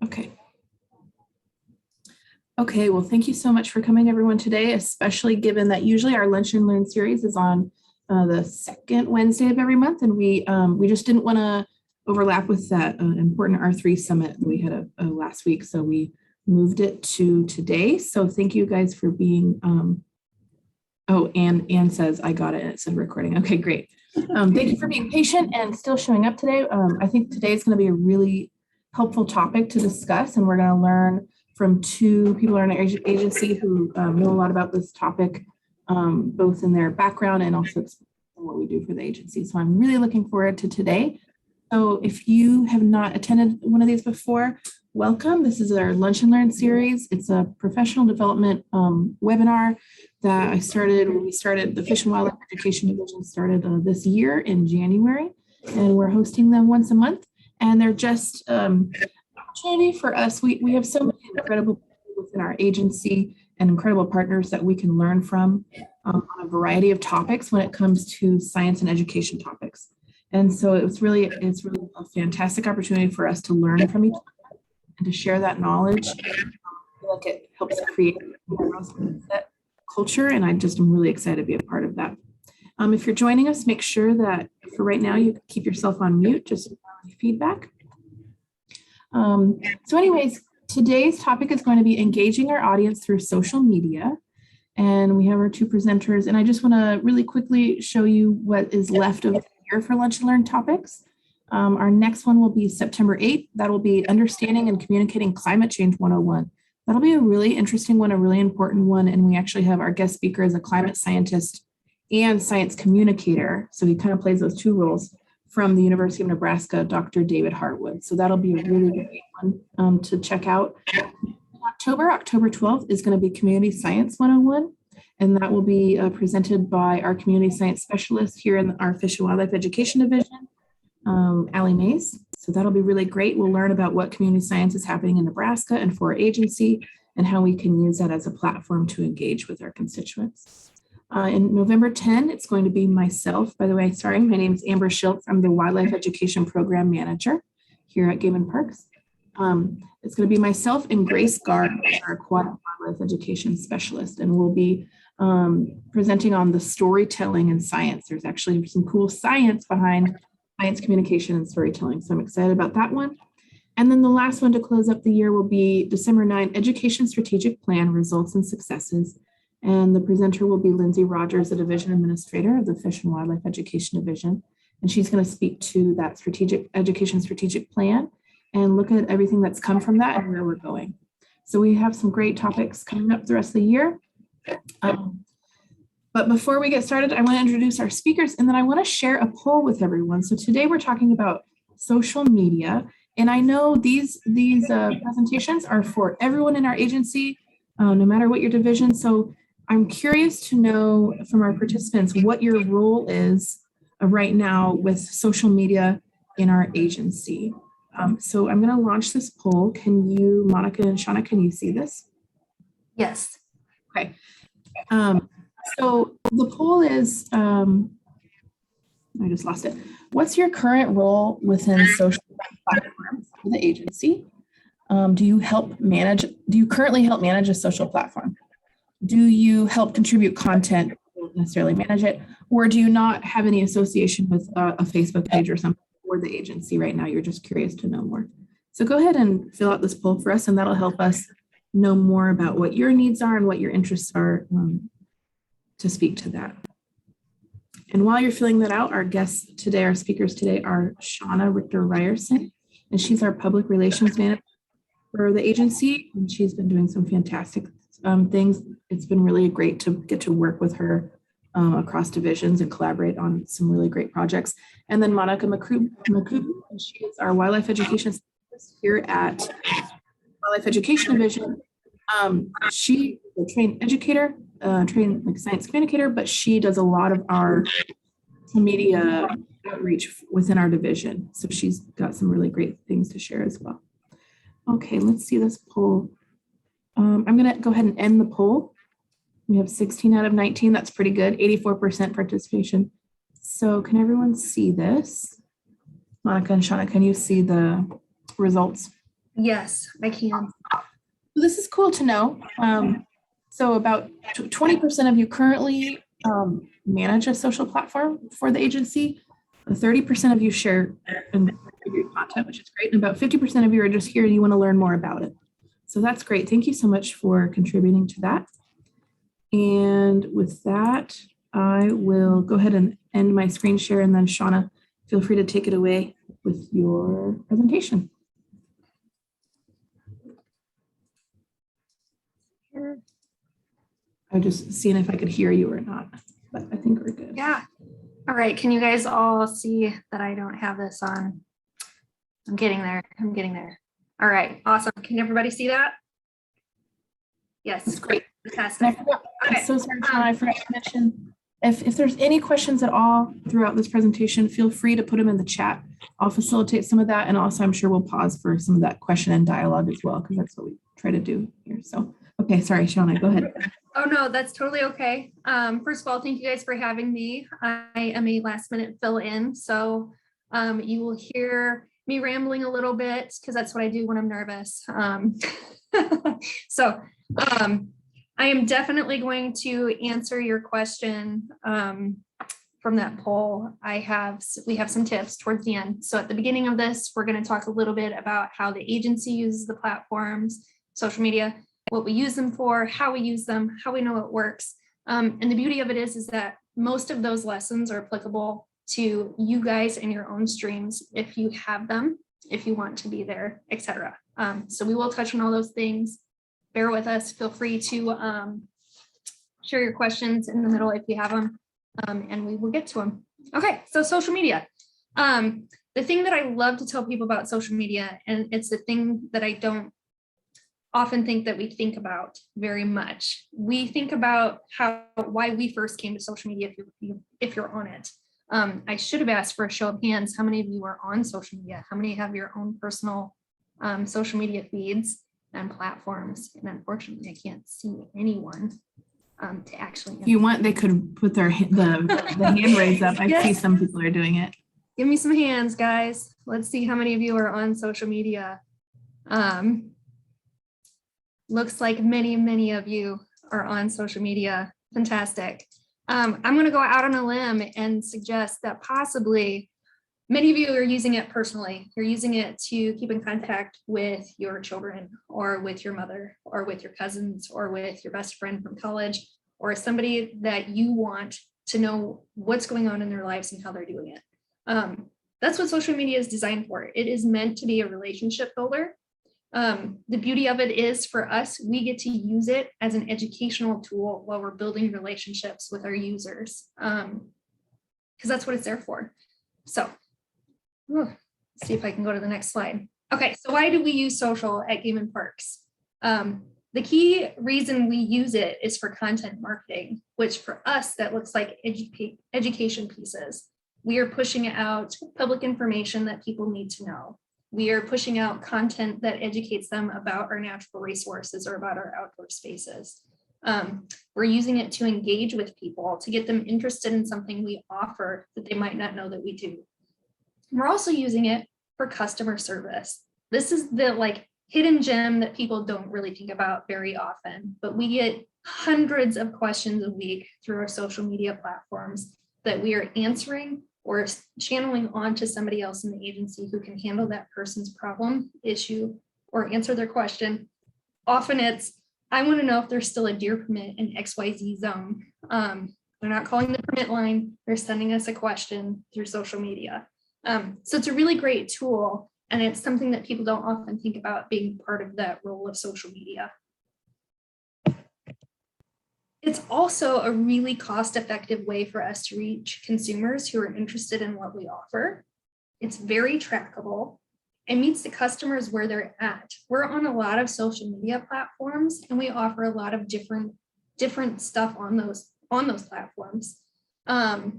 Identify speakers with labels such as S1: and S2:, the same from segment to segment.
S1: Okay. Okay, well, thank you so much for coming, everyone, today, especially given that usually our Lunch and Learn series is on the second Wednesday of every month, and we just didn't want to overlap with that important R3 summit that we had last week, so we moved it to today. So thank you guys for being, oh, Anne says, I got it, and it said recording. Okay, great. Thank you for being patient and still showing up today. I think today is going to be a really helpful topic to discuss, and we're going to learn from two people in our agency who know a lot about this topic, both in their background and also what we do for the agency. So I'm really looking forward to today. So if you have not attended one of these before, welcome. This is our Lunch and Learn series. It's a professional development webinar that I started when we started the Fish and Wildlife Education Division started this year in January, and we're hosting them once a month. And they're just opportunity for us. We have so many incredible people within our agency and incredible partners that we can learn from on a variety of topics when it comes to science and education topics. And so it's really a fantastic opportunity for us to learn from each other and to share that knowledge. I feel like it helps create that culture, and I'm really excited to be a part of that. If you're joining us, make sure that for right now you keep yourself on mute, just feedback. So anyways, today's topic is going to be engaging our audience through social media. And we have our two presenters, and I just want to really quickly show you what is left of the year for Lunch and Learn topics. Our next one will be September 8th. That will be Understanding and Communicating Climate Change 101. That'll be a really interesting one, a really important one. And we actually have our guest speaker as a climate scientist and science communicator. So he kind of plays those two roles, from the University of Nebraska, Dr. David Hartwood. So that'll be a really great one to check out. In October 12th is going to be Community Science 101, and that will be presented by our community science specialist here in our Fish and Wildlife Education Division, Allie Mays. So that'll be really great. We'll learn about what community science is happening in Nebraska and for our agency, and how we can use that as a platform to engage with our constituents. In November 10, it's going to be myself. By the way, sorry, my name is Amber Schiltz. I'm the Wildlife Education Program Manager here at Game Parks. It's going to be myself and Grace Gard, our Aquatic Wildlife Education Specialist, and we'll be presenting on the storytelling and science. There's actually some cool science behind science communication and storytelling, so I'm excited about that one. And then the last one to close up the year will be December 9, Education Strategic Plan, Results and Successes. And the presenter will be Lindsay Rogers, the Division Administrator of the Fish and Wildlife Education Division. And she's going to speak to that education strategic plan and look at everything that's come from that and where we're going. So we have some great topics coming up the rest of the year. But before we get started, I want to introduce our speakers, and then I want to share a poll with everyone. So today we're talking about social media. And I know these presentations are for everyone in our agency, no matter what your division. So I'm curious to know from our participants what your role is right now with social media in our agency. So I'm going to launch this poll. Can you, Monica and Shawna, can you see this?
S2: Yes.
S1: Okay. So the poll is, I just lost it. What's your current role within social platforms for the agency? Do you currently help manage a social platform? Do you help contribute content? You don't necessarily manage it, or do you not have any association with a Facebook page or something for the agency right now? You're just curious to know more. So go ahead and fill out this poll for us, and that'll help us know more about what your needs are and what your interests are to speak to that. And while you're filling that out, our speakers today are Shawna Richter-Ryerson, and she's our public relations manager for the agency, and she's been doing some fantastic things. It's been really great to get to work with her across divisions and collaborate on some really great projects. And then Monica Macoubrie, and she is our wildlife education specialist here at Wildlife Education Division. She is a trained educator, trained like science communicator, but she does a lot of our media outreach within our division. So she's got some really great things to share as well. Okay, let's see this poll. I'm going to go ahead and end the poll. We have 16 out of 19. That's pretty good. 84% participation. So can everyone see this? Monica and Shawna, can you see the results?
S2: Yes, I can.
S1: This is cool to know. So about 20% of you currently manage a social platform for the agency. 30% of you share and contribute content, which is great. And about 50% of you are just here and you want to learn more about it. So that's great. Thank you so much for contributing to that. And with that, I will go ahead and end my screen share, and then Shawna, feel free to take it away with your presentation. I'm just seeing if I could hear you or not, but I think we're good.
S2: Yeah. All right. Can you guys all see that I don't have this on? I'm getting there. I'm getting there. All right. Awesome. Can everybody see that? Yes.
S1: That's great.
S2: Fantastic.
S1: I'm so sorry, Shawna, I forgot to mention, if there's any questions at all throughout this presentation, feel free to put them in the chat. I'll facilitate some of that. And also I'm sure we'll pause for some of that question and dialogue as well, because that's what we try to do here. So, okay, sorry, Shawna, go ahead.
S2: Oh, no, that's totally okay. First of all, thank you guys for having me. I am a last minute fill in. So you will hear me rambling a little bit because that's what I do when I'm nervous. I am definitely going to answer your question from that poll. We have some tips towards the end. So at the beginning of this, we're going to talk a little bit about how the agency uses the platforms, social media, what we use them for, how we use them, how we know it works. And the beauty of it is that most of those lessons are applicable to you guys in your own streams if you have them, if you want to be there, etc. So we will touch on all those things. Bear with us. Feel free to share your questions in the middle if you have them, and we will get to them. Okay, so social media. The thing that I love to tell people about social media, and it's the thing that I don't often think that we think about very much. We think about why we first came to social media if you're on it. I should have asked for a show of hands. How many of you are on social media? How many have your own personal social media feeds and platforms? And unfortunately, I can't see anyone to actually.
S1: If you want, they could put the hand raise up. I see some people are doing it.
S2: Give me some hands, guys. Let's see how many of you are on social media. Looks like many of you are on social media. Fantastic. I'm going to go out on a limb and suggest that possibly many of you are using it personally. You're using it to keep in contact with your children or with your mother or with your cousins or with your best friend from college or somebody that you want to know what's going on in their lives and how they're doing it. That's what social media is designed for. It is meant to be a relationship builder. The beauty of it is for us, we get to use it as an educational tool while we're building relationships with our users, because that's what it's there for. So let's see if I can go to the next slide. Okay, so why do we use social at Game Parks? The key reason we use it is for content marketing, which for us, that looks like education pieces. We are pushing out public information that people need to know. We are pushing out content that educates them about our natural resources or about our outdoor spaces. We're using it to engage with people, to get them interested in something we offer that they might not know that we do. We're also using it for customer service. This is the hidden gem that people don't really think about very often, but we get hundreds of questions a week through our social media platforms that we are answering or channeling on to somebody else in the agency who can handle that person's problem, issue, or answer their question. Often it's, I want to know if there's still a deer permit in XYZ zone. They're not calling the permit line, they're sending us a question through social media. So it's a really great tool, and it's something that people don't often think about being part of that role of social media. It's also a really cost-effective way for us to reach consumers who are interested in what we offer. It's very trackable. It meets the customers where they're at. We're on a lot of social media platforms, and we offer a lot of different stuff on those platforms. It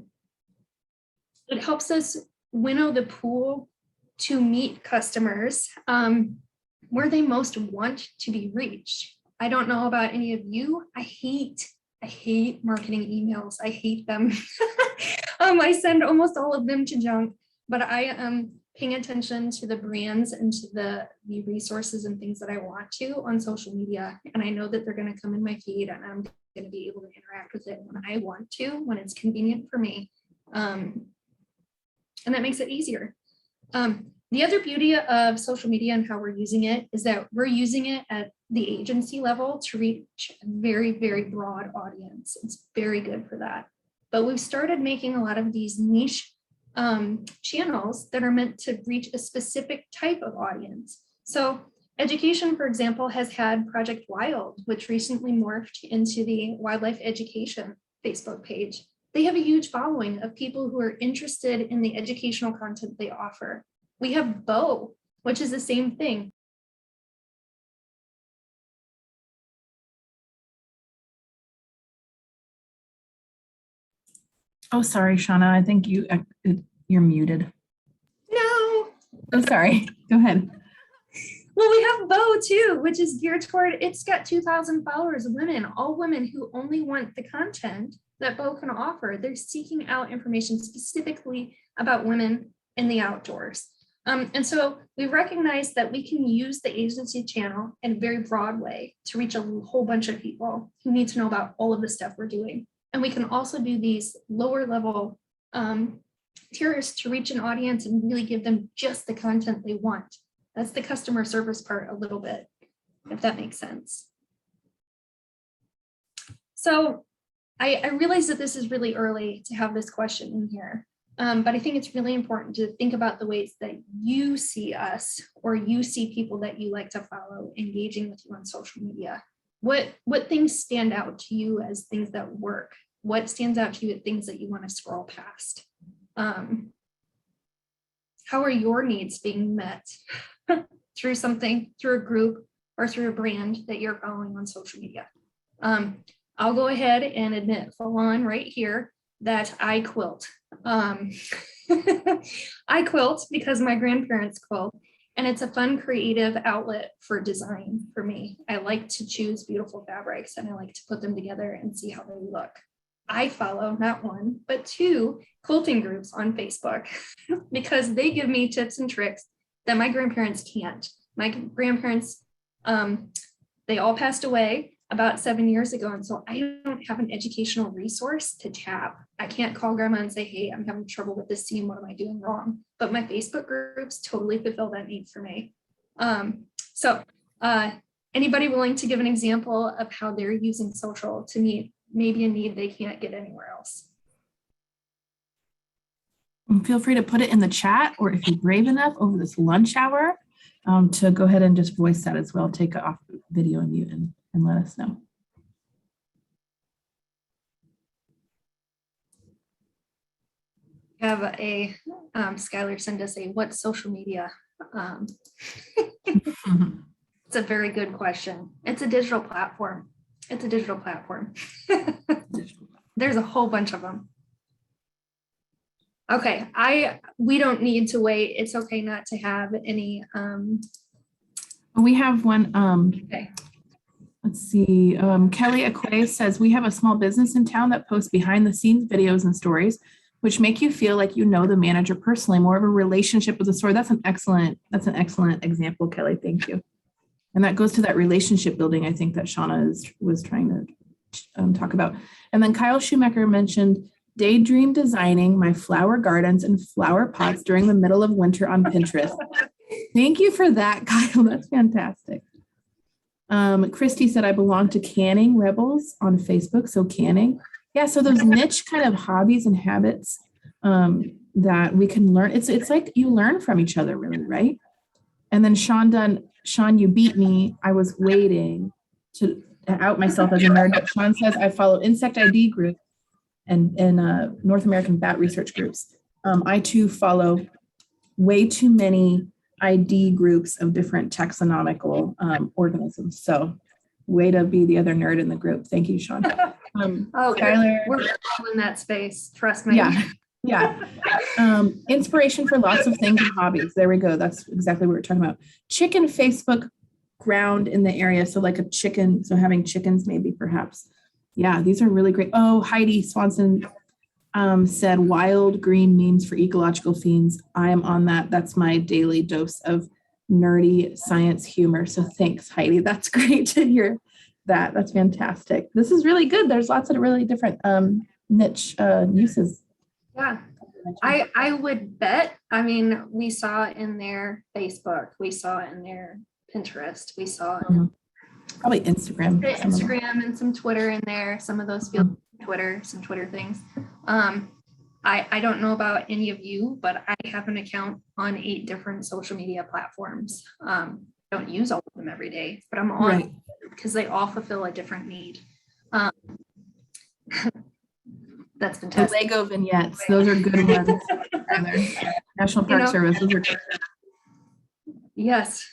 S2: helps us winnow the pool to meet customers where they most want to be reached. I don't know about any of you. I hate marketing emails. I hate them. I send almost all of them to junk, but I paying attention to the brands and to the resources and things that I want to on social media. And I know that they're going to come in my feed and I'm going to be able to interact with it when I want to, when it's convenient for me. And that makes it easier. The other beauty of social media and how we're using it is that we're using it at the agency level to reach a very, very broad audience. It's very good for that. But we've started making a lot of these niche channels that are meant to reach a specific type of audience. So education, for example, has had Project Wild, which recently morphed into the Wildlife Education Facebook page. They have a huge following of people who are interested in the educational content they offer. We have Bo, which is the same thing.
S1: Oh, sorry, Shawna. I think you're muted.
S2: No.
S1: Oh, sorry. Go ahead.
S2: Well, we have Bo too, which is geared toward, it's got 2,000 followers, women, all women who only want the content that Bo can offer. They're seeking out information specifically about women in the outdoors. And so we recognize that we can use the agency channel in a very broad way to reach a whole bunch of people who need to know about all of the stuff we're doing. And we can also do these lower level tiers to reach an audience and really give them just the content they want. That's the customer service part a little bit, if that makes sense. So I realize that this is really early to have this question in here, but I think it's really important to think about the ways that you see us or you see people that you like to follow engaging with you on social media. What things stand out to you as things that work? What stands out to you as things that you want to scroll past? How are your needs being met through something, through a group, or through a brand that you're following on social media? I'll go ahead and admit full on right here that I quilt. I quilt because my grandparents quilt, and it's a fun creative outlet for design for me. I like to choose beautiful fabrics and I like to put them together and see how they look. I follow not one, but 2 quilting groups on Facebook because they give me tips and tricks that my grandparents can't. My grandparents, they all passed away about 7 years ago. And so I don't have an educational resource to tap. I can't call grandma and say, hey, I'm having trouble with this seam. What am I doing wrong? But my Facebook groups totally fulfill that need for me. Anybody willing to give an example of how they're using social to meet maybe a need they can't get anywhere else?
S1: And feel free to put it in the chat, or if you're brave enough over this lunch hour, to go ahead and just voice that as well. Take it off video and mute and let us know.
S2: Have a Skylar send us a what social media? It's a very good question. It's a digital platform. It's a digital platform. There's a whole bunch of them. Okay, we don't need to wait. It's okay not to have any.
S1: We have one.
S2: Okay.
S1: Let's see. Kelly Aquay says, we have a small business in town that posts behind the scenes videos and stories, which make you feel like you know the manager personally, more of a relationship with the store. That's an excellent example, Kelly. Thank you. And that goes to that relationship building, I think, that Shawna was trying to talk about. And then Kyle Schumacher mentioned daydream designing my flower gardens and flower pots during the middle of winter on Pinterest. Thank you for that, Kyle. That's fantastic. Christy said, I belong to Canning Rebels on Facebook. So canning. Yeah, so those niche kind of hobbies and habits that we can learn. It's like you learn from each other, really, right? And then Sean, you beat me. I was waiting to out myself as a nerd. But Sean says, I follow Insect ID group and North American Bat Research groups. I too follow way too many ID groups of different taxonomical organisms. So way to be the other nerd in the group. Thank you, Sean.
S2: Skylar, we're all in that space. Trust me.
S1: Yeah. Inspiration for lots of things and hobbies. There we go. That's exactly what we're talking about. Chicken Facebook ground in the area. So like a chicken. So having chickens, maybe perhaps. Yeah, these are really great. Oh, Heidi Swanson. said wild green memes for ecological fiends. I am on that. That's my daily dose of nerdy science humor. So thanks, Heidi. That's great to hear that. That's fantastic. This is really good. There's lots of really different niche uses.
S2: Yeah, I would bet. I mean, we saw it in their Facebook, we saw it in their Pinterest, we saw it in
S1: probably Instagram.
S2: And some Twitter in there. Some of those feel Twitter, some Twitter things. I don't know about any of you, but I have an account on 8 different social media platforms. Don't use all of them every day, but I'm on because they all fulfill a different need. That's fantastic.
S1: The Lego vignettes, those are good ones. National Park Service, those are good.
S2: Yes,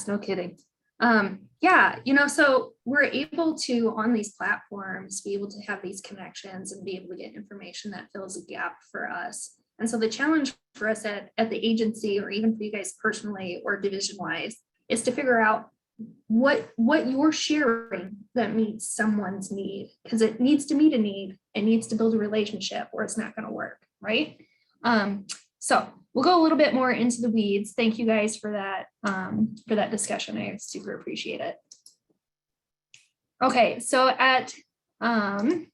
S2: no kidding. So we're able to, on these platforms, be able to have these connections and be able to get information that fills a gap for us. And so the challenge for us at the agency, or even for you guys personally or division-wise, is to figure out what you're sharing that meets someone's need, because it needs to meet a need. It needs to build a relationship, or it's not going to work, right? So we'll go a little bit more into the weeds. Thank you guys for that discussion. I super appreciate it. Okay, so at the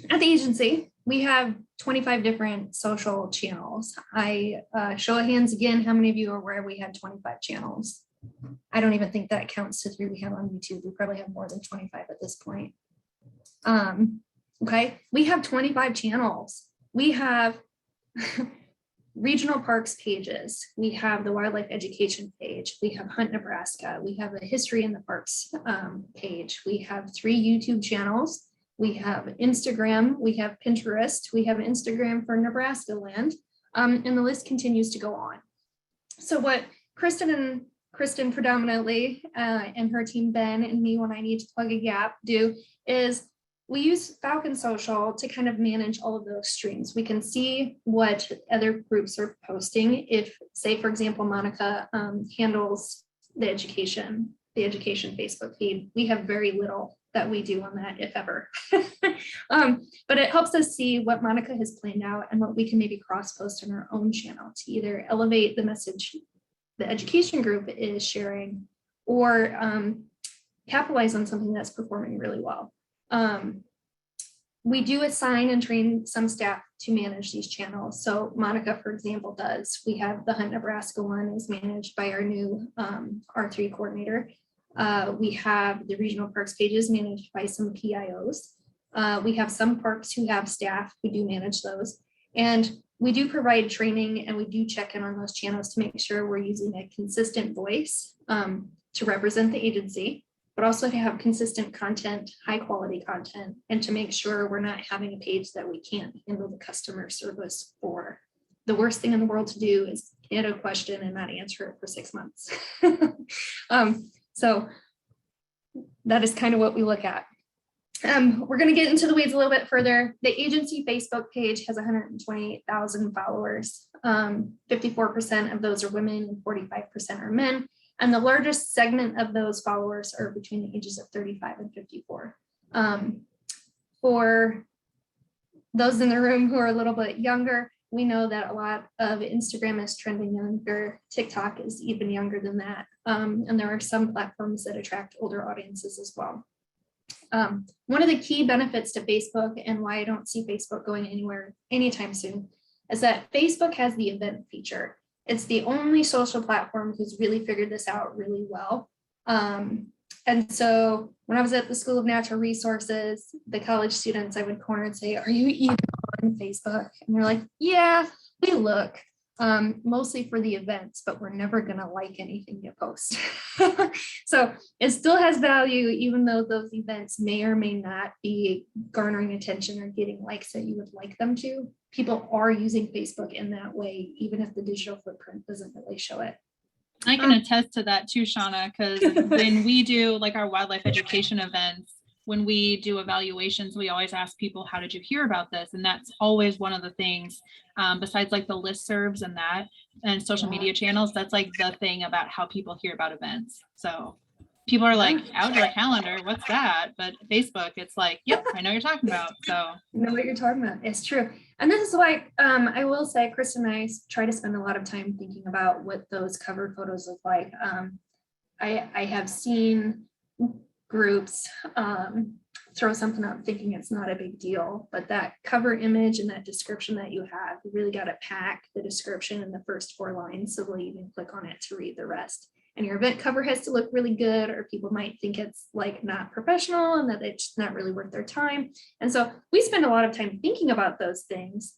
S2: agency, we have 25 different social channels. I show of hands again, how many of you are aware we have 25 channels? I don't even think that counts to 3 we have on YouTube. We probably have more than 25 at this point. Okay, we have 25 channels. We have regional parks pages. We have the wildlife education page. We have Hunt Nebraska. We have a history in the parks page. We have 3 YouTube channels. We have Instagram. We have Pinterest. We have Instagram for Nebraska land. And the list continues to go on. So what Kristen predominantly and her team, Ben and me, when I need to plug a gap, do is we use Falcon Social to kind of manage all of those streams. We can see what other groups are posting. If, say, for example, Monica handles the education Facebook feed, we have very little that we do on that, if ever. But it helps us see what Monica has planned out and what we can maybe cross-post on our own channel to either elevate the message the education group is sharing, or capitalize on something that's performing really well. We do assign and train some staff to manage these channels. So Monica, for example, does. We have the Hunt Nebraska one is managed by our new R3 coordinator. We have the regional parks pages managed by some PIOs. We have some parks who have staff who do manage those. And we do provide training, and we do check in on those channels to make sure we're using a consistent voice to represent the agency, but also to have consistent content, high quality content, and to make sure we're not having a page that we can't handle the customer service for. The worst thing in the world to do is get a question and not answer it for 6 months. So that is kind of what we look at. We're going to get into the weeds a little bit further. The agency Facebook page has 128,000 followers. 54% of those are women and 45% are men. And the largest segment of those followers are between the ages of 35 and 54. For those in the room who are a little bit younger, we know that a lot of Instagram is trending younger. TikTok is even younger than that. And there are some platforms that attract older audiences as well. One of the key benefits to Facebook, and why I don't see Facebook going anywhere anytime soon, is that Facebook has the event feature. It's the only social platform who's really figured this out really well. And so when I was at the School of Natural Resources, the college students I would corner and say, "Are you even on Facebook?" And they're like, "Yeah, we look." Mostly for the events, but we're never going to like anything you post. So it still has value, even though those events may or may not be garnering attention or getting likes that you would like them to. People are using Facebook in that way, even if the digital footprint doesn't really show it.
S3: I can attest to that too, Shawna, because when we do like our wildlife education events, when we do evaluations, we always ask people, how did you hear about this? And that's always one of the things, besides like the listservs and that, and social media channels, that's like the thing about how people hear about events. So people are like, outdoor calendar, what's that? But Facebook, it's like, yep, I know what you're talking about. So
S2: I know what you're talking about. It's true. And this is why I will say, Chris and I try to spend a lot of time thinking about what those cover photos look like. I have seen groups throw something up thinking it's not a big deal, but that cover image and that description that you have, you really got to pack the description in the first 4 lines so they'll even click on it to read the rest. And your event cover has to look really good, or people might think it's like not professional and that it's not really worth their time. And so we spend a lot of time thinking about those things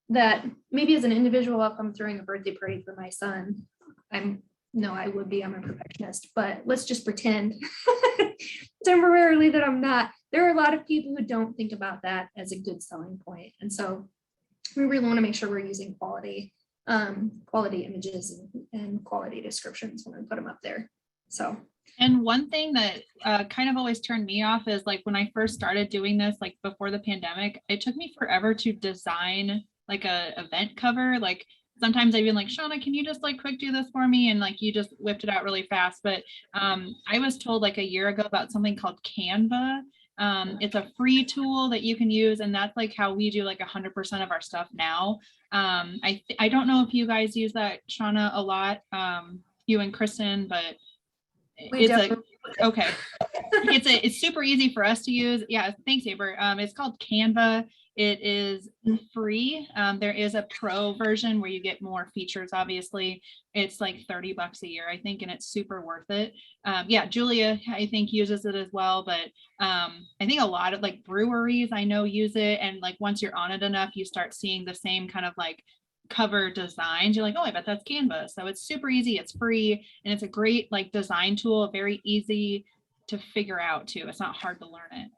S2: that maybe as an individual, if I'm throwing a birthday party for my son, I'm a perfectionist, but let's just pretend temporarily that I'm not. There are a lot of people who don't think about that as a good selling point. And so we really want to make sure we're using quality images and quality descriptions when we put them up there. So,
S3: and one thing that kind of always turned me off is like when I first started doing this, like before the pandemic, it took me forever to design like a event cover. Like sometimes I've been like, Shawna, can you just like quick do this for me? And like you just whipped it out really fast. But I was told like a year ago about something called Canva. It's a free tool that you can use, and that's like how we do like 100% of our stuff now. I don't know if you guys use that, Shawna, a lot, you and Kristen, but it's super easy for us to use. Yeah, thanks, Aber. It's called Canva. It is free. There is a pro version where you get more features. Obviously, it's like $30 a year, I think, and it's super worth it. Yeah, Julia, I think, uses it as well. But I think a lot of like breweries I know use it. And like once you're on it enough, you start seeing the same kind of like cover designs. You're like, oh, I bet that's Canva. So it's super easy. It's free. And it's a great like design tool, very easy to figure out too. It's not hard to learn it.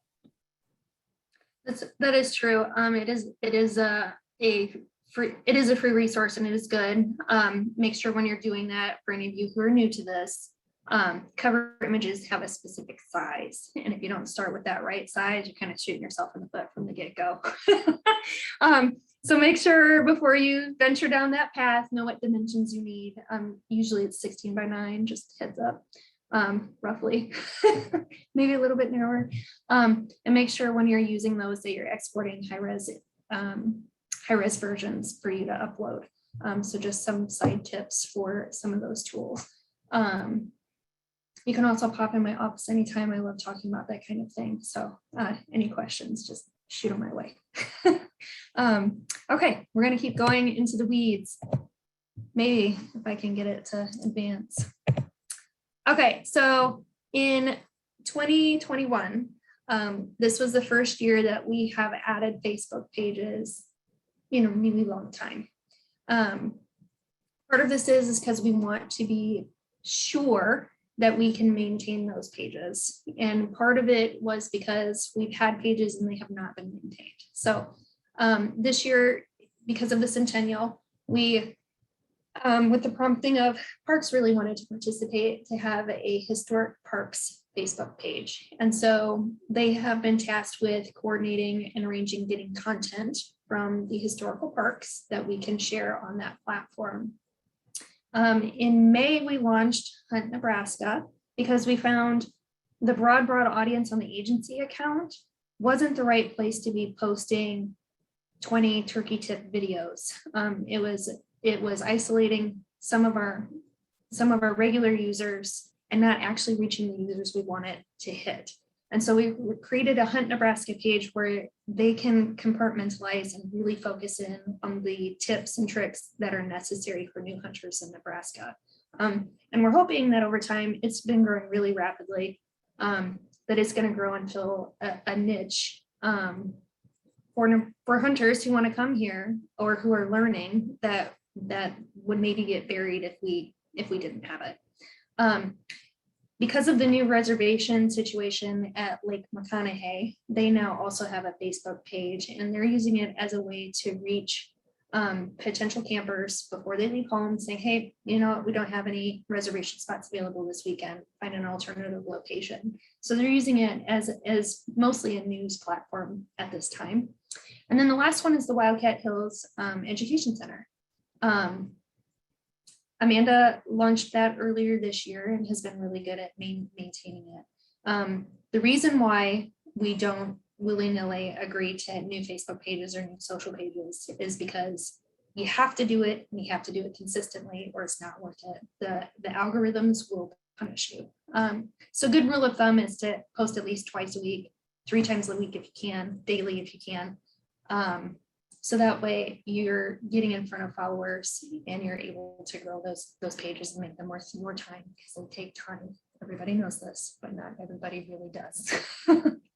S2: That is true. It is a free resource, and it is good. Make sure when you're doing that, for any of you who are new to this, cover images have a specific size, and if you don't start with that right size, you're kind of shooting yourself in the foot from the get-go. So make sure before you venture down that path, know what dimensions you need. Usually it's 16 by 9, just heads up. Roughly, maybe a little bit narrower, and make sure when you're using those that you're exporting high-res versions for you to upload. So just some side tips for some of those tools. You can also pop in my office anytime. I love talking about that kind of thing. So any questions, just shoot them my way. Okay, we're gonna keep going into the weeds. Maybe if I can get it to advance. Okay, so in 2021, this was the first year that we have added Facebook pages in a really long time. Part of this is because we want to be sure that we can maintain those pages. And part of it was because we've had pages and they have not been maintained. So this year, because of the centennial, we with the prompting of Parks really wanted to participate to have a historic parks Facebook page. And so they have been tasked with coordinating and arranging getting content from the historical parks that we can share on that platform. In May, we launched Hunt Nebraska because we found the broad audience on the agency account wasn't the right place to be posting 20 turkey tip videos. It was isolating some of our regular users and not actually reaching the users we wanted to hit. And so we created a Hunt Nebraska page where they can compartmentalize and really focus in on the tips and tricks that are necessary for new hunters in Nebraska. And we're hoping that over time, it's been growing really rapidly, that it's going to grow until a niche for hunters who want to come here or who are learning that would maybe get buried if we didn't have it. Because of the new reservation situation at Lake McConaughey, they now also have a Facebook page, and they're using it as a way to reach potential campers before they leave home, saying, hey, you know, we don't have any reservation spots available this weekend, find an alternative location. So they're using it as mostly a news platform at this time. And then the last one is the Wildcat Hills Education Center. Amanda launched that earlier this year and has been really good at maintaining it. The reason why we don't willy-nilly agree to new Facebook pages or new social pages is because you have to do it and you have to do it consistently or it's not worth it. The algorithms will punish you. So good rule of thumb is to post at least twice a week, 3 times a week if you can, daily if you can. So that way you're getting in front of followers and you're able to grow those pages and make them worth more time because they take time. Everybody knows this, but not everybody really does.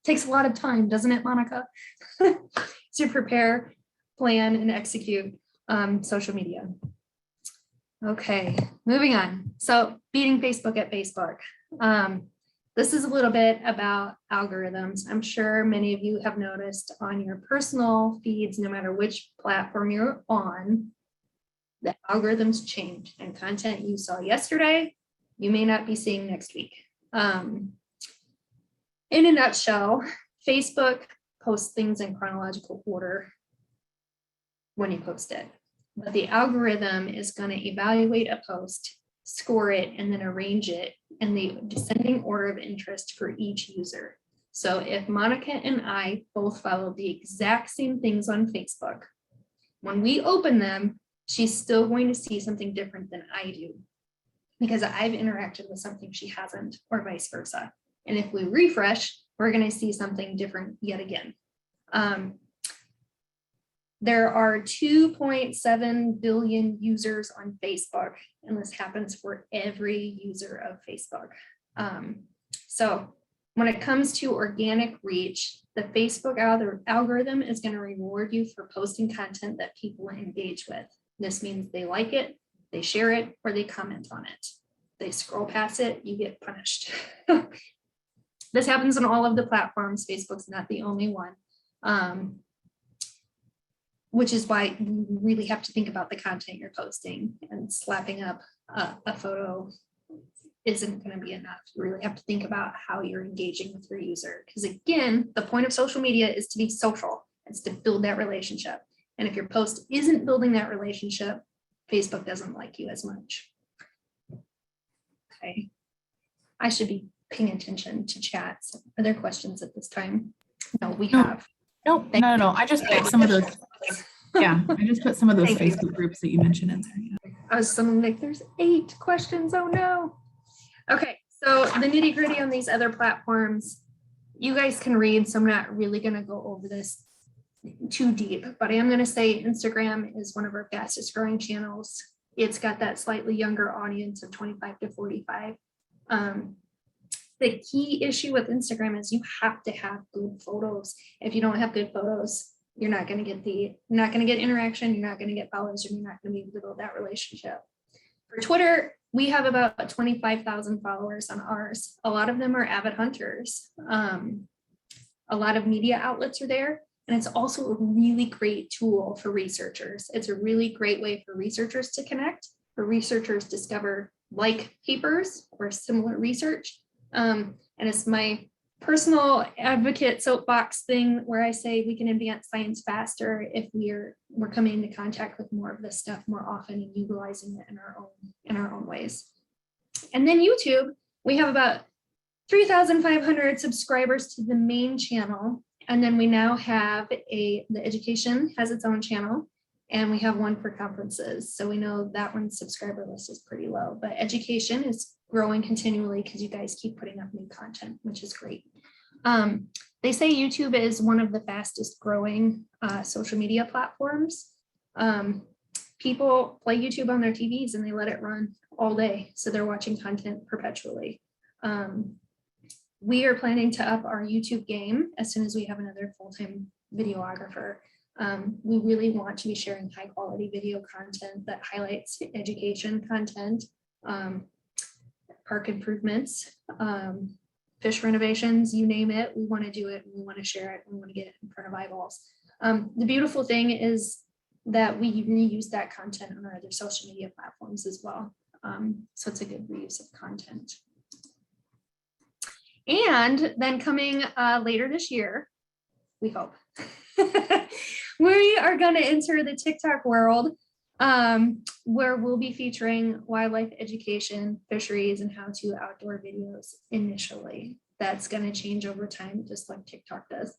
S2: Takes a lot of time, doesn't it, Monica? To prepare, plan, and execute social media. Okay, moving on. So beating Facebook at Facebook. This is a little bit about algorithms. I'm sure many of you have noticed on your personal feeds, no matter which platform you're on, the algorithms change and content you saw yesterday, you may not be seeing next week. In a nutshell, Facebook posts things in chronological order when you post it, but the algorithm is going to evaluate a post, score it, and then arrange it in the descending order of interest for each user. So if Monica and I both follow the exact same things on Facebook, when we open them, she's still going to see something different than I do because I've interacted with something she hasn't, or vice versa. And if we refresh, we're going to see something different yet again. There are 2.7 billion users on Facebook, and this happens for every user of Facebook. So when it comes to organic reach, the Facebook algorithm is going to reward you for posting content that people engage with. This means they like it, they share it, or they comment on it. They scroll past it, you get punished. This happens on all of the platforms. Facebook's not the only one. Which is why you really have to think about the content you're posting, and slapping up a photo isn't going to be enough. You really have to think about how you're engaging with your user. Because again, the point of social media is to be social. It's to build that relationship. And if your post isn't building that relationship, Facebook doesn't like you as much. Okay. I should be paying attention to chats. Are there questions at this time? No, we have.
S1: Nope, no. I just put some of those. Yeah, I just put some of those Facebook groups that you mentioned in there. Yeah.
S2: I was something like, there's 8 questions. Oh no. Okay, so the nitty gritty on these other platforms, you guys can read, so I'm not really going to go over this too deep, but I am going to say Instagram is one of our fastest growing channels. It's got that slightly younger audience of 25 to 45. The key issue with Instagram is you have to have good photos. If you don't have good photos, you're not going to get interaction, you're not going to get followers, and you're not going to be able to build that relationship. For Twitter, we have about 25,000 followers on ours. A lot of them are avid hunters. A lot of media outlets are there, and it's also a really great tool for researchers. It's a really great way for researchers to connect, for researchers to discover like papers or similar research. And it's my personal advocate soapbox thing where I say we can advance science faster if we're coming into contact with more of this stuff more often and utilizing it in our own ways. And then YouTube, we have about 3,500 subscribers to the main channel. And then we now have the education has its own channel, and we have one for conferences. So we know that one's subscriber list is pretty low, but education is growing continually because you guys keep putting up new content, which is great. They say YouTube is one of the fastest growing social media platforms. People play YouTube on their TVs and they let it run all day. So they're watching content perpetually. We are planning to up our YouTube game as soon as we have another full-time videographer. We really want to be sharing high quality video content that highlights education content, park improvements, fish renovations, you name it. We want to do it. We want to share it. We want to get it in front of eyeballs. The beautiful thing is that we reuse that content on our other social media platforms as well. So it's a good reuse of content. And then coming later this year, we hope, we are going to enter the TikTok world. where we'll be featuring wildlife education, fisheries, and how-to outdoor videos initially. That's going to change over time, just like TikTok does.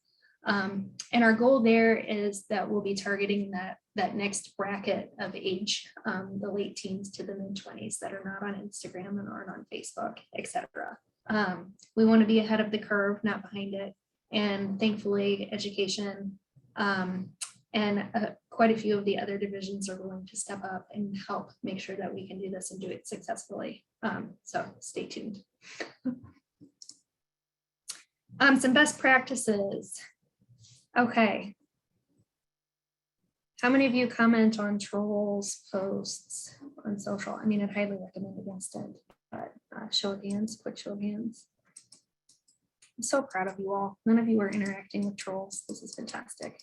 S2: And our goal there is that we'll be targeting that next bracket of age, the late teens to the mid-20s that are not on Instagram and aren't on Facebook, etc. We want to be ahead of the curve, not behind it. And thankfully, education and quite a few of the other divisions are willing to step up and help make sure that we can do this and do it successfully. So stay tuned. Some best practices. Okay. How many of you comment on trolls posts on social? I mean, I'd highly recommend against it, but show of hands, quick show of hands. I'm so proud of you all. None of you are interacting with trolls. This is fantastic.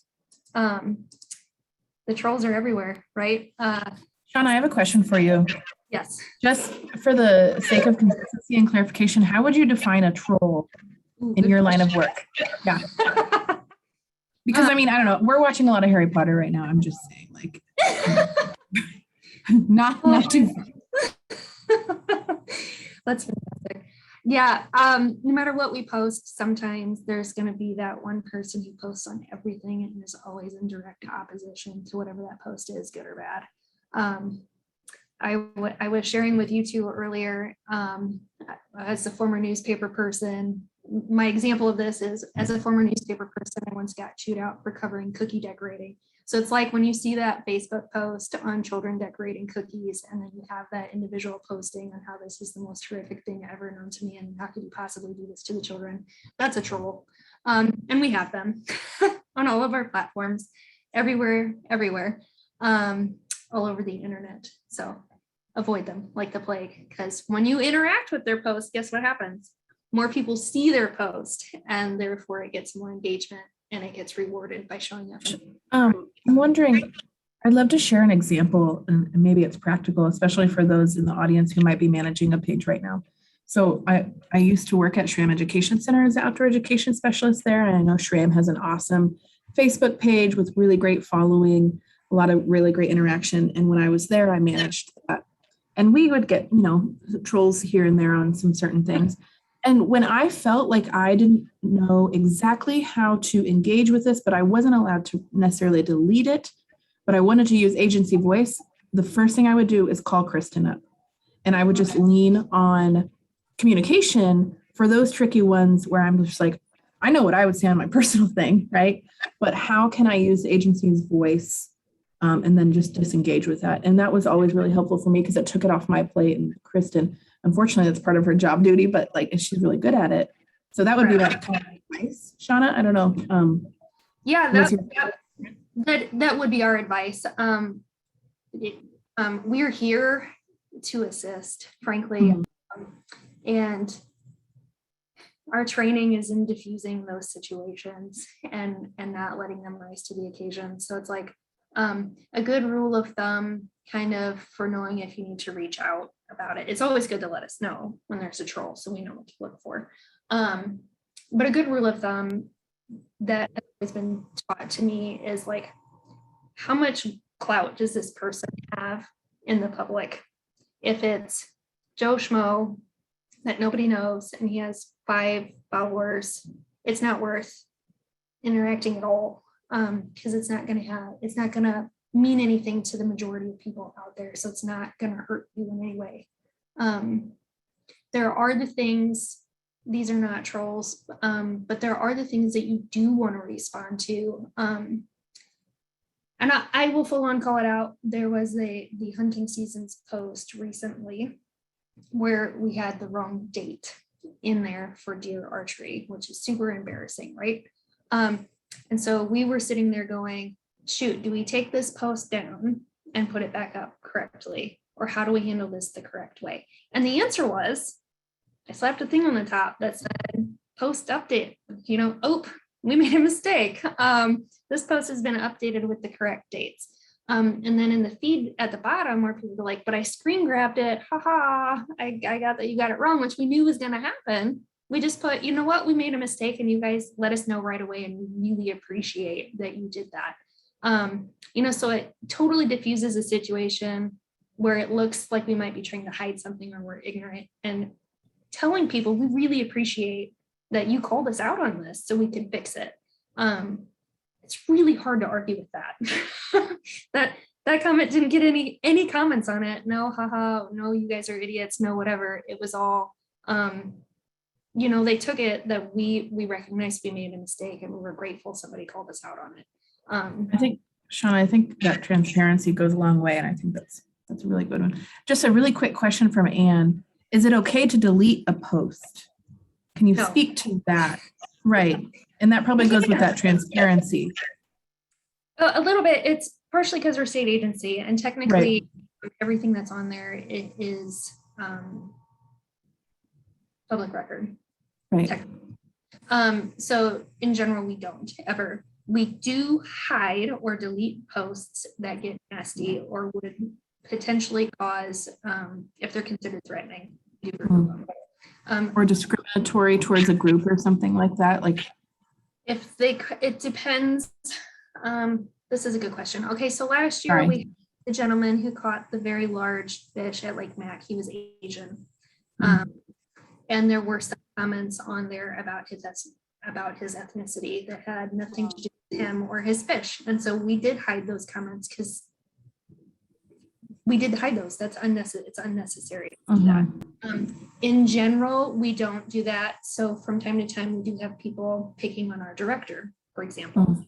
S2: The trolls are everywhere, right?
S1: Shawna, I have a question for you.
S2: Yes.
S1: Just for the sake of consistency and clarification, how would you define a troll in your line of work? Yeah. Because I mean, I don't know. We're watching a lot of Harry Potter right now. I'm just saying, like, not too.
S2: That's fantastic. Yeah. No matter what we post, sometimes there's going to be that one person who posts on everything and is always in direct opposition to whatever that post is, good or bad. I was sharing with you two earlier, as a former newspaper person. My example of this is, as a former newspaper person, I once got chewed out for covering cookie decorating. So it's like when you see that Facebook post on children decorating cookies, and then you have that individual posting on how this is the most horrific thing ever known to me, and how could you possibly do this to the children? That's a troll. And we have them on all of our platforms, everywhere, all over the internet. So avoid them like the plague, because when you interact with their post, guess what happens? More people see their post, and therefore it gets more engagement and it gets rewarded by showing up.
S1: I'm wondering, I'd love to share an example, and maybe it's practical, especially for those in the audience who might be managing a page right now. So I used to work at Schramm Education Center as an outdoor education specialist there. And I know Schramm has an awesome Facebook page with really great following, a lot of really great interaction. And when I was there, I managed that. And we would get, trolls here and there on some certain things. And when I felt like I didn't know exactly how to engage with this, but I wasn't allowed to necessarily delete it, but I wanted to use agency voice, the first thing I would do is call Kristen up. And I would just lean on communication for those tricky ones where I'm just like, I know what I would say on my personal thing, right? But how can I use the agency's voice and then just disengage with that? And that was always really helpful for me because it took it off my plate. And Kristen, unfortunately, that's part of her job duty, but she's really good at it. So that would be that kind of advice. Shawna, I don't know.
S2: Yeah, that would be our advice. We're here to assist, frankly. And our training is in diffusing those situations and not letting them rise to the occasion. So it's like a good rule of thumb kind of for knowing if you need to reach out about it. It's always good to let us know when there's a troll so we know what to look for. But a good rule of thumb that has been taught to me is like, how much clout does this person have in the public? If it's Joe Schmo that nobody knows and he has 5 followers, it's not worth interacting at all, because it's not going to mean anything to the majority of people out there. So it's not going to hurt you in any way. There are the things, these are not trolls, but there are the things that you do want to respond to. And I will full on call it out. There was the hunting seasons post recently where we had the wrong date in there for deer archery, which is super embarrassing, right? And so we were sitting there going, shoot, do we take this post down and put it back up correctly? Or how do we handle this the correct way? And the answer was, I slapped a thing on the top that said post update, we made a mistake. This post has been updated with the correct dates. And then in the feed at the bottom where people were like, but I screen grabbed it, haha, I got that you got it wrong, which we knew was gonna happen. We just put, you know what, we made a mistake and you guys let us know right away, and we really appreciate that you did that. So it totally diffuses a situation where it looks like we might be trying to hide something or we're ignorant, and telling people we really appreciate that you called us out on this so we can fix it. It's really hard to argue with that. That comment didn't get any comments on it. No, haha, no, you guys are idiots, no, whatever. It was all, they took it that we recognized we made a mistake and we were grateful somebody called us out on it.
S1: I think, Shawna, I think that transparency goes a long way, and I think that's a really good one. Just a really quick question from Anne. Is it okay to delete a post? Can you speak to that? Right. And that probably goes with that transparency.
S2: A little bit. It's partially because we're a state agency, and technically everything that's on there, it is public record.
S1: Right.
S2: So in general, we don't ever. We do hide or delete posts that get nasty or would potentially cause, if they're considered threatening, we do remove them.
S1: Or discriminatory towards a group or something like that. Like,
S2: it depends. This is a good question. Okay, so last year we had the gentleman who caught the very large fish at Lake Mac. He was Asian, and there were some comments on there about his ethnicity that had nothing to do with him or his fish, and so we did hide those comments because we did hide those. That's unnecessary. It's unnecessary to do that. In general, we don't do that. So from time to time, we do have people picking on our director, for example.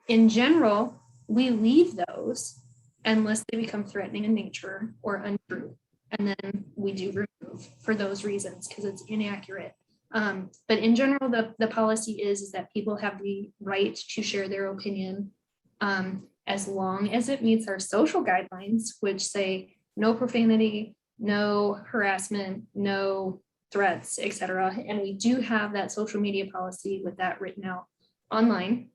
S2: In general, we leave those unless they become threatening in nature or untrue. And then we do remove for those reasons because it's inaccurate. But in general, the policy is that people have the right to share their opinion as long as it meets our social guidelines, which say no profanity, no harassment, no threats, etc. And we do have that social media policy with that written out online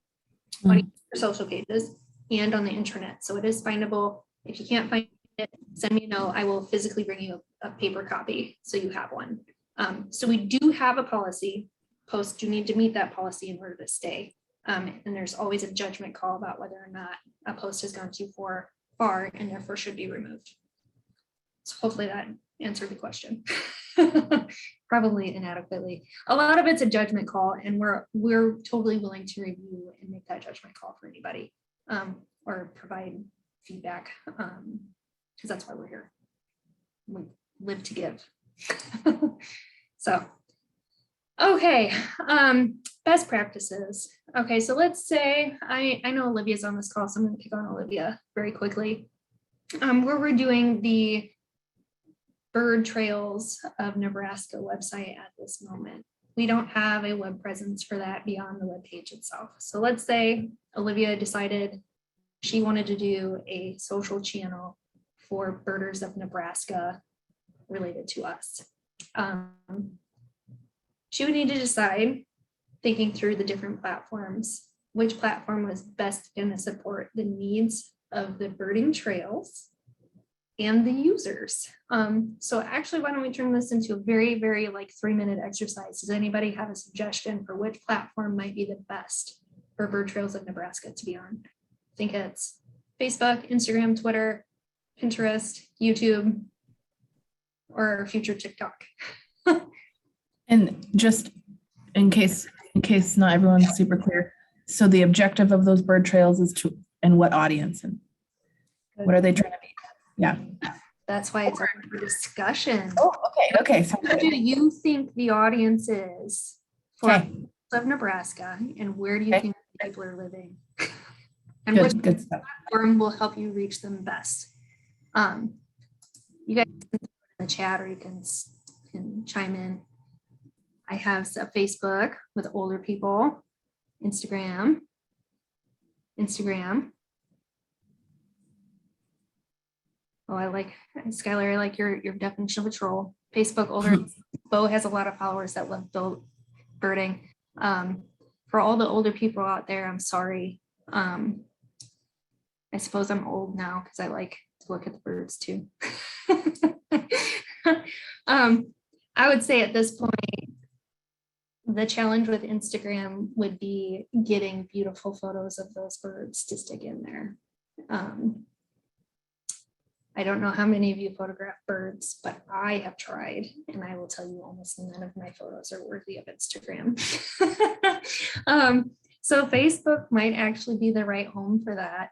S2: on your social pages and on the internet. So it is findable. If you can't find it, send me a note. I will physically bring you a paper copy so you have one. So we do have a policy. Posts do need to meet that policy in order to stay. And there's always a judgment call about whether or not a post has gone too far and therefore should be removed. So hopefully that answered the question. Probably inadequately. A lot of it's a judgment call, and we're totally willing to review and make that judgment call for anybody, or provide feedback, because that's why we're here. We live to give. So, okay, best practices. Okay, so let's say I know Olivia's on this call, so I'm going to pick on Olivia very quickly. Where we're doing the Bird Trails of Nebraska website at this moment. We don't have a web presence for that beyond the web page itself. So let's say Olivia decided she wanted to do a social channel for birders of Nebraska related to us. She would need to decide, thinking through the different platforms, which platform was best going to support the needs of the birding trails and the users. So actually, why don't we turn this into a very, very 3-minute exercise? Does anybody have a suggestion for which platform might be the best for Bird Trails of Nebraska to be on? I think it's Facebook, Instagram, Twitter, Pinterest, YouTube, or future TikTok.
S1: And just in case not everyone's super clear, so the objective of those bird trails is to, and what audience and what are they trying to be? Yeah.
S2: That's why it's open for discussion.
S1: Oh, okay.
S2: Who do you think the audience is for of Nebraska, and where do you think people are living? And which
S1: good stuff.
S2: platform will help you reach them best? You guys can put in the chat, or you can chime in. I have a Facebook with older people, Instagram. Oh, I like, Skylar, I like your definition of a troll. Facebook, older. Bo has a lot of followers that love birding. For all the older people out there, I'm sorry. I suppose I'm old now because I like to look at the birds too. I would say at this point, The challenge with Instagram would be getting beautiful photos of those birds to stick in there. I don't know how many of you photograph birds, but I have tried, and I will tell you almost none of my photos are worthy of Instagram. So Facebook might actually be the right home for that,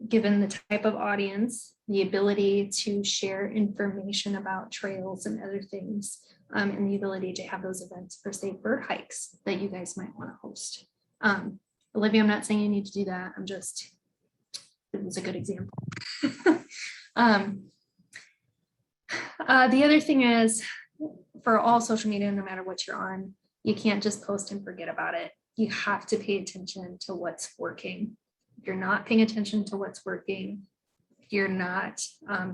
S2: given the type of audience, the ability to share information about trails and other things, and the ability to have those events for, say, bird hikes that you guys might want to host. Olivia, I'm not saying you need to do that. It was a good example. The other thing is, for all social media, no matter what you're on, you can't just post and forget about it. You have to pay attention to what's working. If you're not paying attention to what's working, you're not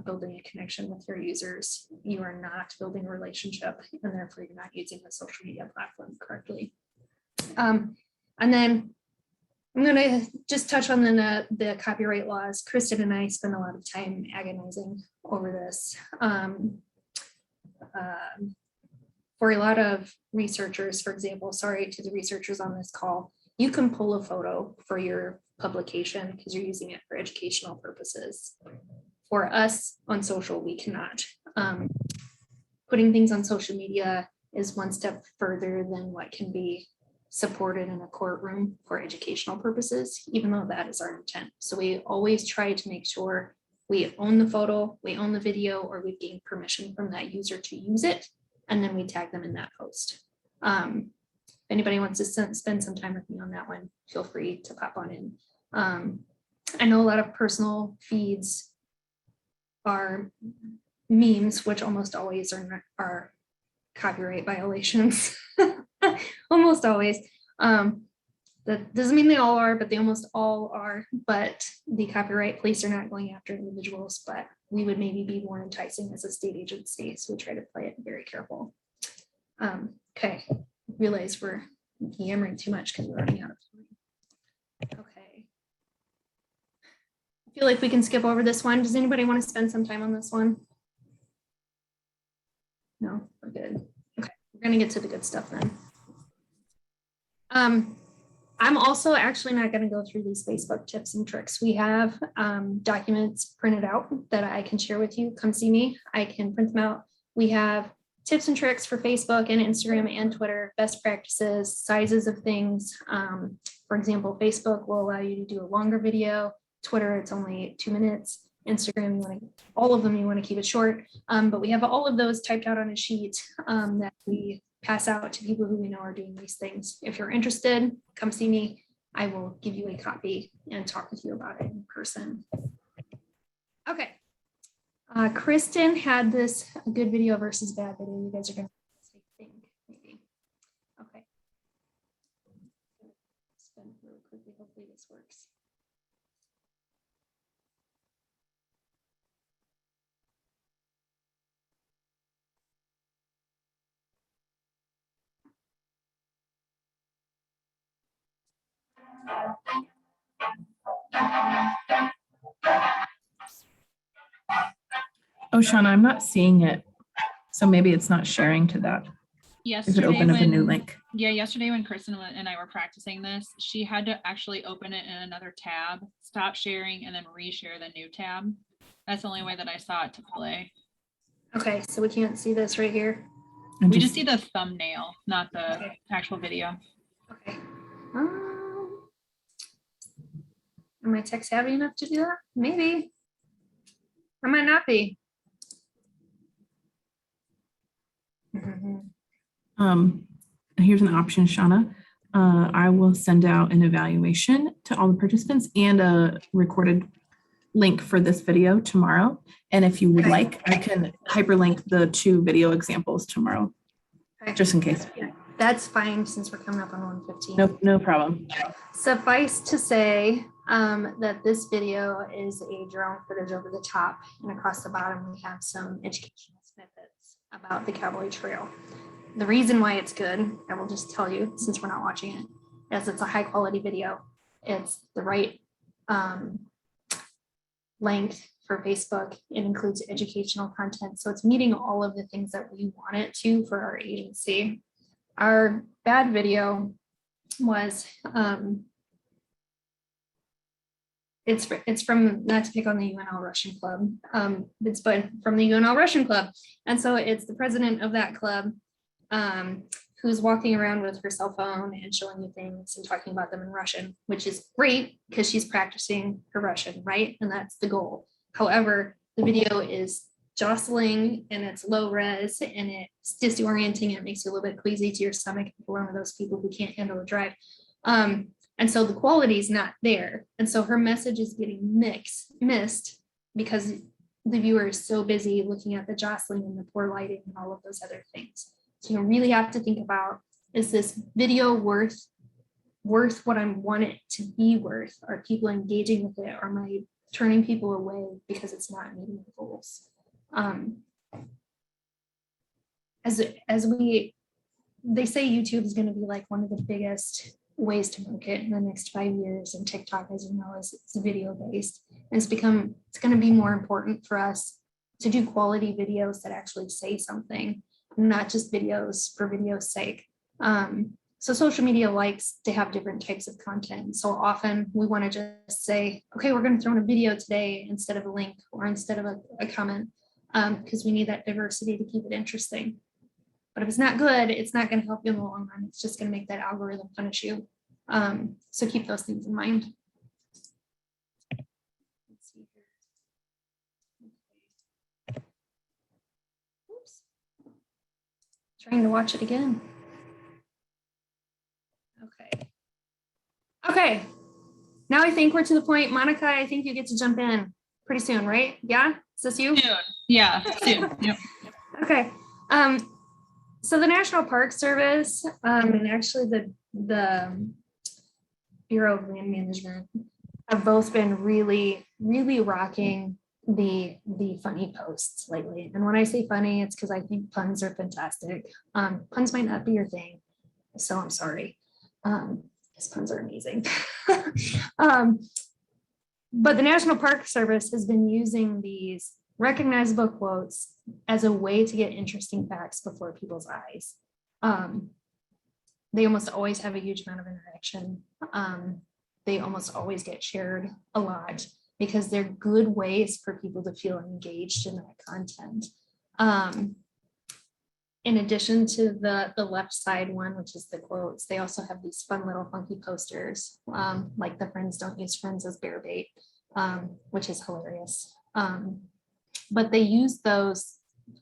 S2: building a connection with your users. You are not building a relationship, and therefore you're not using the social media platform correctly. And then I'm going to just touch on the copyright laws. Kristen and I spend a lot of time agonizing over this. For a lot of researchers, for example, sorry to the researchers on this call, you can pull a photo for your publication because you're using it for educational purposes. For us on social, we cannot. Putting things on social media is one step further than what can be supported in a courtroom for educational purposes, even though that is our intent. So we always try to make sure we own the photo, we own the video, or we've gained permission from that user to use it, and then we tag them in that post. If anybody wants to spend some time with me on that one, feel free to pop on in. I know a lot of personal feeds are memes, which almost always are copyright violations. Almost always. That doesn't mean they all are, but they almost all are. But the copyright police are not going after individuals, but we would maybe be more enticing as a state agency. So we try to play it very careful. Okay, realize we're yammering too much because we're running out of time. Okay. I feel like we can skip over this one. Does anybody want to spend some time on this one? No, we're good. Okay, we're gonna get to the good stuff then. I'm also actually not going to go through these Facebook tips and tricks. We have documents printed out that I can share with you. Come see me. I can print them out. We have tips and tricks for Facebook and Instagram and Twitter, best practices, sizes of things. For example, Facebook will allow you to do a longer video. Twitter, it's only 2 minutes. Instagram, all of them, you want to keep it short. But we have all of those typed out on a sheet that we pass out to people who we know are doing these things. If you're interested, come see me. I will give you a copy and talk with you about it in person. Okay. Kristen had this good video versus bad video. You guys are going to think maybe. Okay. Spin really quickly. Hopefully this works.
S1: Oh, Shawna, I'm not seeing it. So maybe it's not sharing to that. If it opened up a new link.
S3: Yeah, yesterday when Kristen and I were practicing this, she had to actually open it in another tab, stop sharing, and then reshare the new tab. That's the only way that I saw it to play.
S2: Okay, so we can't see this right here.
S3: We just see the thumbnail, not the actual video.
S2: Okay. Am I tech savvy enough to do that? Maybe. I might not be.
S1: Here's an option, Shawna. I will send out an evaluation to all the participants and a recorded link for this video tomorrow. And if you would like, I can hyperlink the 2 video examples tomorrow, just in case.
S2: Yeah, that's fine since we're coming up on 1:15.
S1: No problem.
S2: Suffice to say that this video is a drone footage over the top, and across the bottom we have some educational snippets about the Cowboy Trail. The reason why it's good, I will just tell you since we're not watching it, is it's a high quality video. It's the right length for Facebook. It includes educational content. So it's meeting all of the things that we want it to for our agency. our bad video was, it's from, not to pick on the UNL Russian Club, it's but from the UNL Russian Club. And so it's the president of that club, who's walking around with her cell phone and showing you things and talking about them in Russian, which is great because she's practicing her Russian, right? And that's the goal. However, the video is jostling and it's low res and it's disorienting and it makes you a little bit queasy to your stomach if you're one of those people who can't handle a drive. And so the quality is not there. And so her message is getting missed because the viewer is so busy looking at the jostling and the poor lighting and all of those other things. So you really have to think about, is this video worth what I want it to be worth? Are people engaging with it? Or am I turning people away because it's not meeting the goals? They say YouTube is going to be like one of the biggest ways to market in the next 5 years, and TikTok, as you know, is video based, and it's going to be more important for us to do quality videos that actually say something, not just videos for video's sake. So social media likes to have different types of content. So often we want to just say, okay, we're going to throw in a video today instead of a link or instead of a comment, because we need that diversity to keep it interesting. But if it's not good, it's not going to help you in the long run. It's just going to make that algorithm punish you. So keep those things in mind. Let's see here. Okay. Oops. Trying to watch it again. Okay. Okay. Now I think we're to the point. Monica, I think you get to jump in pretty soon, right? Yeah? Is this you?
S3: Soon. Yeah, soon. Yep.
S2: Okay. So the National Park Service, and actually the Bureau of Land Management have both been really, really rocking the funny posts lately. And when I say funny, it's because I think puns are fantastic. Puns might not be your thing, so I'm sorry. Because puns are amazing. But the National Park Service has been using these recognizable quotes as a way to get interesting facts before people's eyes. They almost always have a huge amount of interaction. They almost always get shared a lot because they're good ways for people to feel engaged in that content. In addition to the left side one, which is the quotes, they also have these fun little funky posters, like the friends don't use friends as bear bait, which is hilarious. But they use those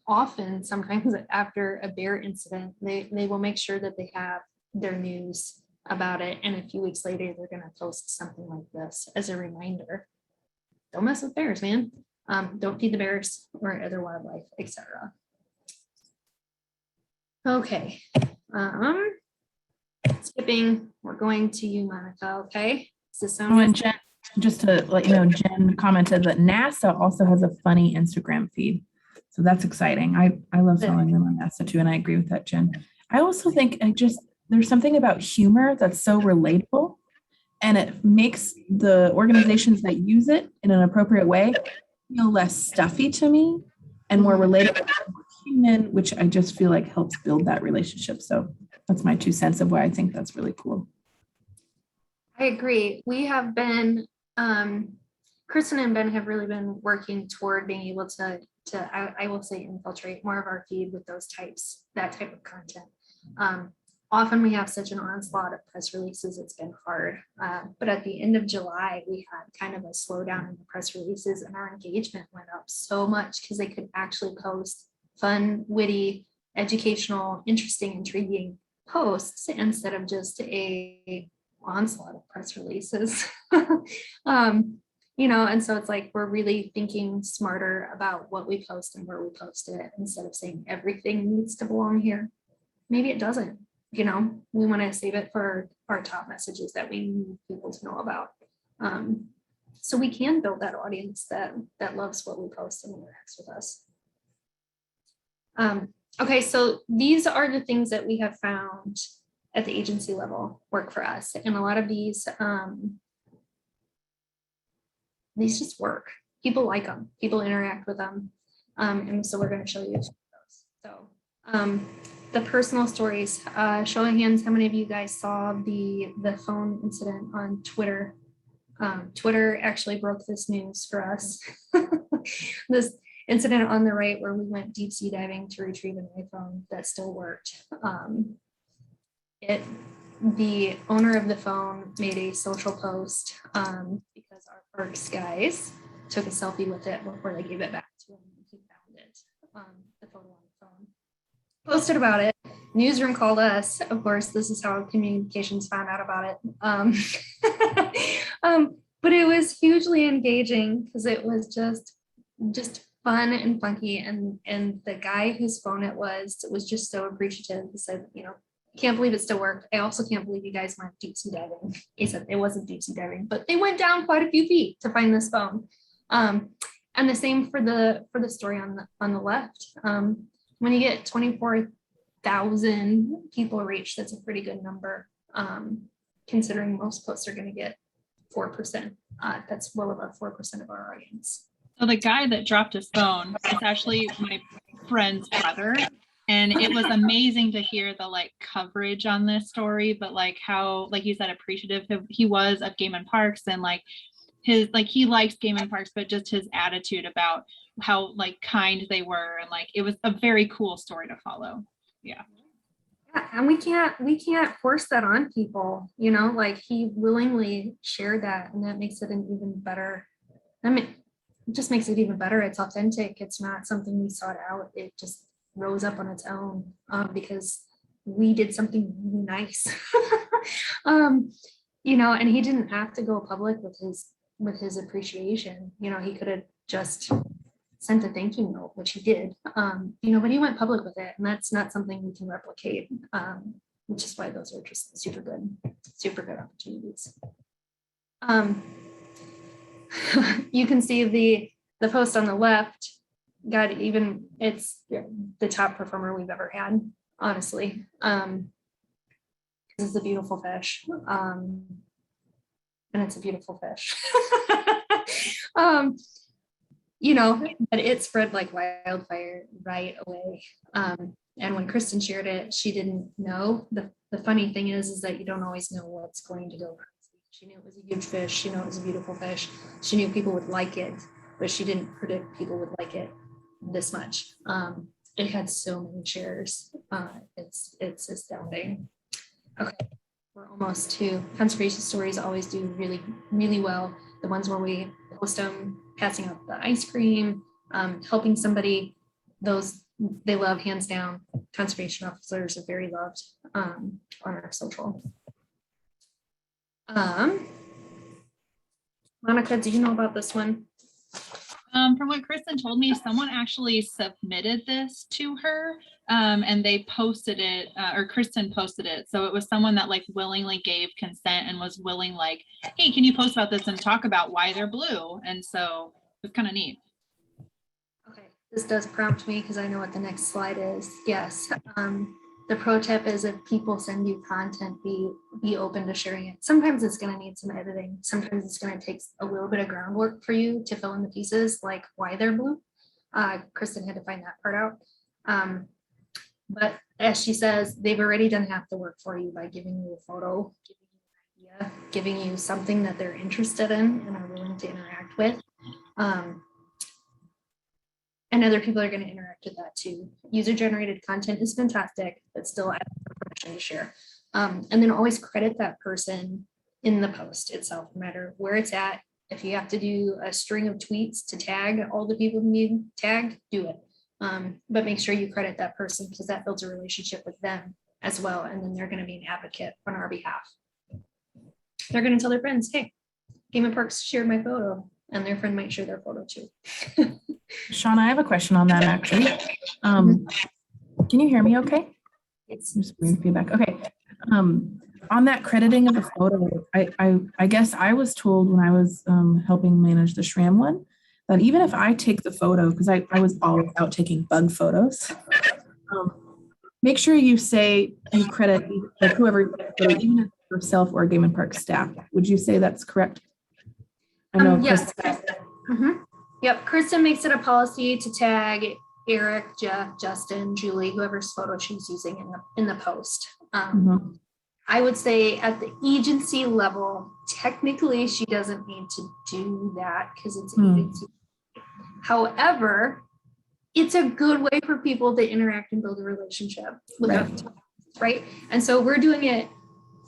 S2: often, sometimes after a bear incident. They will make sure that they have their news about it, and a few weeks later they're going to post something like this as a reminder. Don't mess with bears, man. Don't feed the bears or other wildlife, etc. Okay. Skipping, we're going to you, Monica. Okay. Does this sound
S1: And
S2: good?
S1: Jen, just to let you know, Jen commented that NASA also has a funny Instagram feed. So that's exciting. I love following them on NASA too. And I agree with that, Jen. I also think there's something about humor that's so relatable, and it makes the organizations that use it in an appropriate way feel less stuffy to me and more relatable, more human, which I just feel like helps build that relationship. So that's my 2 cents of why I think that's really cool.
S2: I agree. We have been, Kristen and Ben have really been working toward being able to I will say, infiltrate more of our feed with that type of content. Often we have such an onslaught of press releases, it's been hard. But at the end of July, we had kind of a slowdown in the press releases, and our engagement went up so much because they could actually post fun, witty, educational, interesting, intriguing posts instead of just a onslaught of press releases. And so it's like we're really thinking smarter about what we post and where we post it, instead of saying everything needs to belong here. Maybe it doesn't. We want to save it for our top messages that we need people to know about. So we can build that audience that loves what we post and interacts with us. Okay, so these are the things that we have found at the agency level work for us. And a lot of these just work. People like them, people interact with them. And so we're going to show you those. So the personal stories. Show of hands, how many of you guys saw the phone incident on Twitter? Twitter actually broke this news for us. This incident on the right where we went deep sea diving to retrieve an iPhone that still worked. The owner of the phone made a social post because our parks guys took a selfie with it before they gave it back to him. He found it, the photo on the phone. Posted about it. Newsroom called us. Of course, this is how communications found out about it. But it was hugely engaging because it was just fun and funky. And the guy whose phone it was just so appreciative. He said, can't believe it still worked. I also can't believe you guys went deep sea diving. He said it wasn't deep sea diving, but they went down quite a few feet to find this phone. And the same for the story on the left. When you get 24,000 people reached, that's a pretty good number, considering most posts are going to get 4%. That's well above 4% of our audience.
S3: So the guy that dropped his phone is actually my friend's brother. And it was amazing to hear the coverage on this story, but how, like you said, appreciative he was of Game Parks, and his he likes Game Parks, but just his attitude about how kind they were, and it was a very cool story to follow. Yeah,
S2: and we can't force that on people, he willingly shared that, and that makes it an even better. It just makes it even better. It's authentic. It's not something we sought out. It just rose up on its own because we did something really nice. And he didn't have to go public with his appreciation. He could have just sent a thank you note, which he did, but he went public with it, and that's not something we can replicate, which is why those are just super good opportunities. You can see the post on the left. It's the top performer we've ever had, honestly. This is a beautiful fish, and it's a beautiful fish. But it spread like wildfire right away. And when Kristen shared it, she didn't know. The funny thing is that you don't always know what's going to go wrong. She knew it was a huge fish. She knew it was a beautiful fish. She knew people would like it, but she didn't predict people would like it this much. It had so many shares. It's astounding. Okay, we're almost to conservation stories. Always do really, really well. The ones where we post them, passing out the ice cream, helping somebody, those they love, hands down. Conservation officers are very loved on our social. Monica, do you know about this one?
S3: From what Kristen told me, someone actually submitted this to her, and they posted it, or Kristen posted it. So it was someone that willingly gave consent and was willing, hey, can you post about this and talk about why they're blue? And so it's kind of neat. Okay,
S2: this does prompt me because I know what the next slide is. Yes. The pro tip is if people send you content, be open to sharing it. Sometimes it's going to need some editing. Sometimes it's going to take a little bit of groundwork for you to fill in the pieces, like why they're blue. Kristen had to find that part out. But as she says, they've already done half the work for you by giving you a photo, giving you an idea, giving you something that they're interested in and are willing to interact with. And other people are going to interact with that too. User-generated content is fantastic, but still add permission to share. And then always credit that person in the post itself, no matter where it's at. If you have to do a string of tweets to tag all the people who need tagged, do it. But make sure you credit that person because that builds a relationship with them as well. And then they're going to be an advocate on our behalf. They're going to tell their friends, hey, Game Parks shared my photo, and their friend might share their photo too.
S1: Shawna, I have a question on that actually. Can you hear me okay?
S2: It's
S1: just weird feedback. Okay. On that crediting of the photo, I guess I was told when I was helping manage the SRAM one, that even if I take the photo, because I was all about taking bug photos, make sure you say and credit whoever, even if yourself or Game Park staff. Would you say that's correct? I know.
S2: Yes. Yep. Kristen makes it a policy to tag Eric, Jeff, Justin, Julie, whoever's photo she's using in the post. I would say at the agency level, technically she doesn't need to do that because it's agency. However, it's a good way for people to interact and build a relationship with us, right? And so we're doing it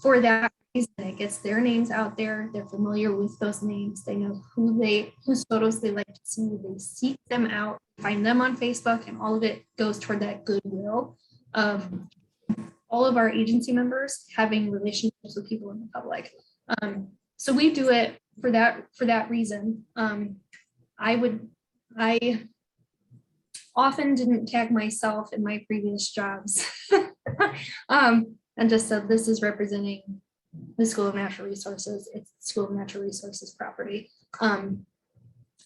S2: for that reason. It gets their names out there. They're familiar with those names. They know whose photos they like to see. They seek them out, find them on Facebook, and all of it goes toward that goodwill of all of our agency members having relationships with people in the public. So we do it for that reason. I often didn't tag myself in my previous jobs and just said, this is representing the School of Natural Resources. It's the School of Natural Resources property. In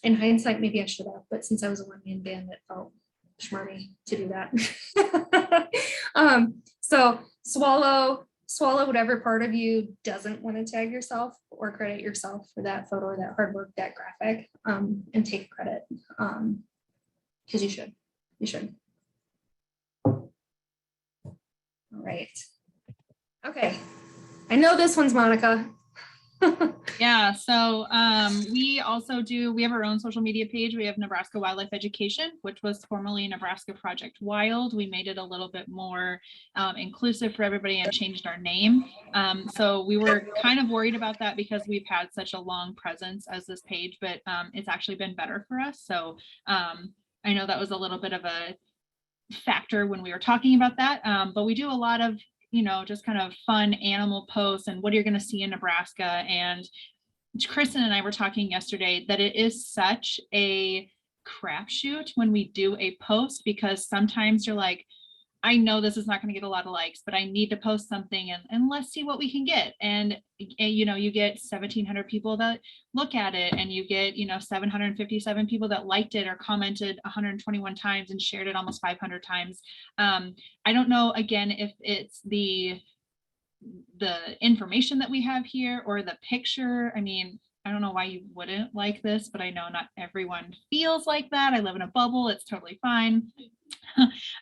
S2: hindsight, maybe I should have, but since I was a one-man band, it felt schmarmy to do that. So swallow whatever part of you doesn't want to tag yourself or credit yourself for that photo or that hard work, that graphic, and take credit. Because you should. All right. Okay. I know this one's Monica.
S3: Yeah, so we have our own social media page. We have Nebraska Wildlife Education, which was formerly Nebraska Project Wild. We made it a little bit more inclusive for everybody and changed our name. So we were kind of worried about that because we've had such a long presence as this page, but it's actually been better for us. So I know that was a little bit of a factor when we were talking about that, but we do a lot of just kind of fun animal posts and what you're going to see in Nebraska. And Kristen and I were talking yesterday that it is such a crapshoot when we do a post, because sometimes you're like, I know this is not going to get a lot of likes, but I need to post something and let's see what we can get. And you get 1,700 people that look at it, and you get 757 people that liked it or commented 121 times and shared it almost 500 times. I don't know, again, if it's the information that we have here or the picture. I mean, I don't know why you wouldn't like this, but I know not everyone feels like that. I live in a bubble. It's totally fine.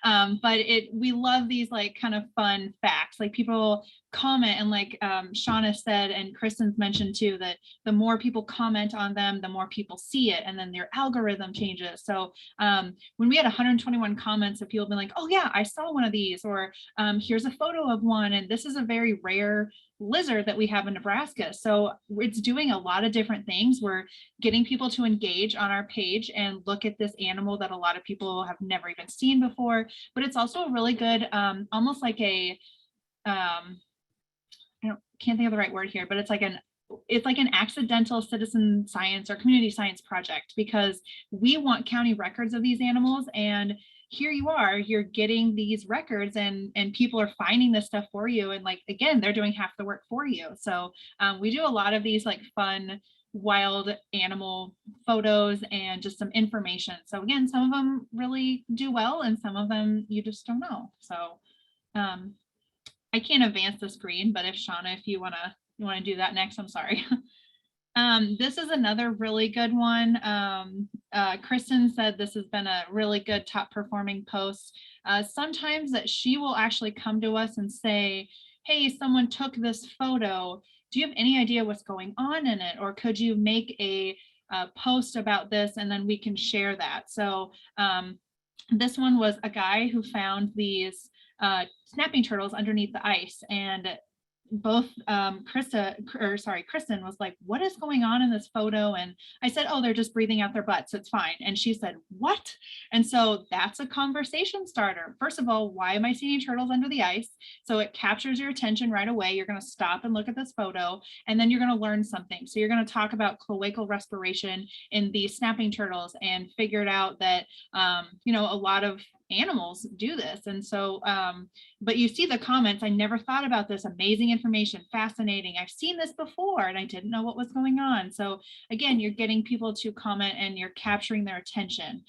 S3: But we love these like kind of fun facts, like people comment, and like Shawna said, and Kristen's mentioned too, that the more people comment on them, the more people see it, and then their algorithm changes. So when we had 121 comments of people being like, oh yeah, I saw one of these, or here's a photo of one, and this is a very rare lizard that we have in Nebraska. So it's doing a lot of different things. We're getting people to engage on our page and look at this animal that a lot of people have never even seen before, but it's also a really good, almost like a, can't think of the right word here, but it's like an accidental citizen science or community science project, because we want county records of these animals, and here you're getting these records, and people are finding this stuff for you, and like, again, they're doing half the work for you. So we do a lot of these like fun wild animal photos and just some information. So again, some of them really do well, and some of them you just don't know. So I can't advance the screen, but if Shawna, if you want to do that next, I'm sorry. This is another really good one. Kristen said this has been a really good top performing post. Sometimes that she will actually come to us and say, hey, someone took this photo. Do you have any idea what's going on in it? Or could you make a post about this, and then we can share that. So this one was a guy who found these snapping turtles underneath the ice, and both Kristen was like, what is going on in this photo? And I said, oh, they're just breathing out their butts, it's fine. And she said, what? And so that's a conversation starter. First of all, why am I seeing turtles under the ice? So it captures your attention right away. You're going to stop and look at this photo, and then you're going to learn something. So you're going to talk about cloacal respiration in these snapping turtles and figured out that a lot of animals do this. And so but you see the comments, I never thought about this, amazing information, fascinating, I've seen this before and I didn't know what was going on. So again, you're getting people to comment and you're capturing their attention.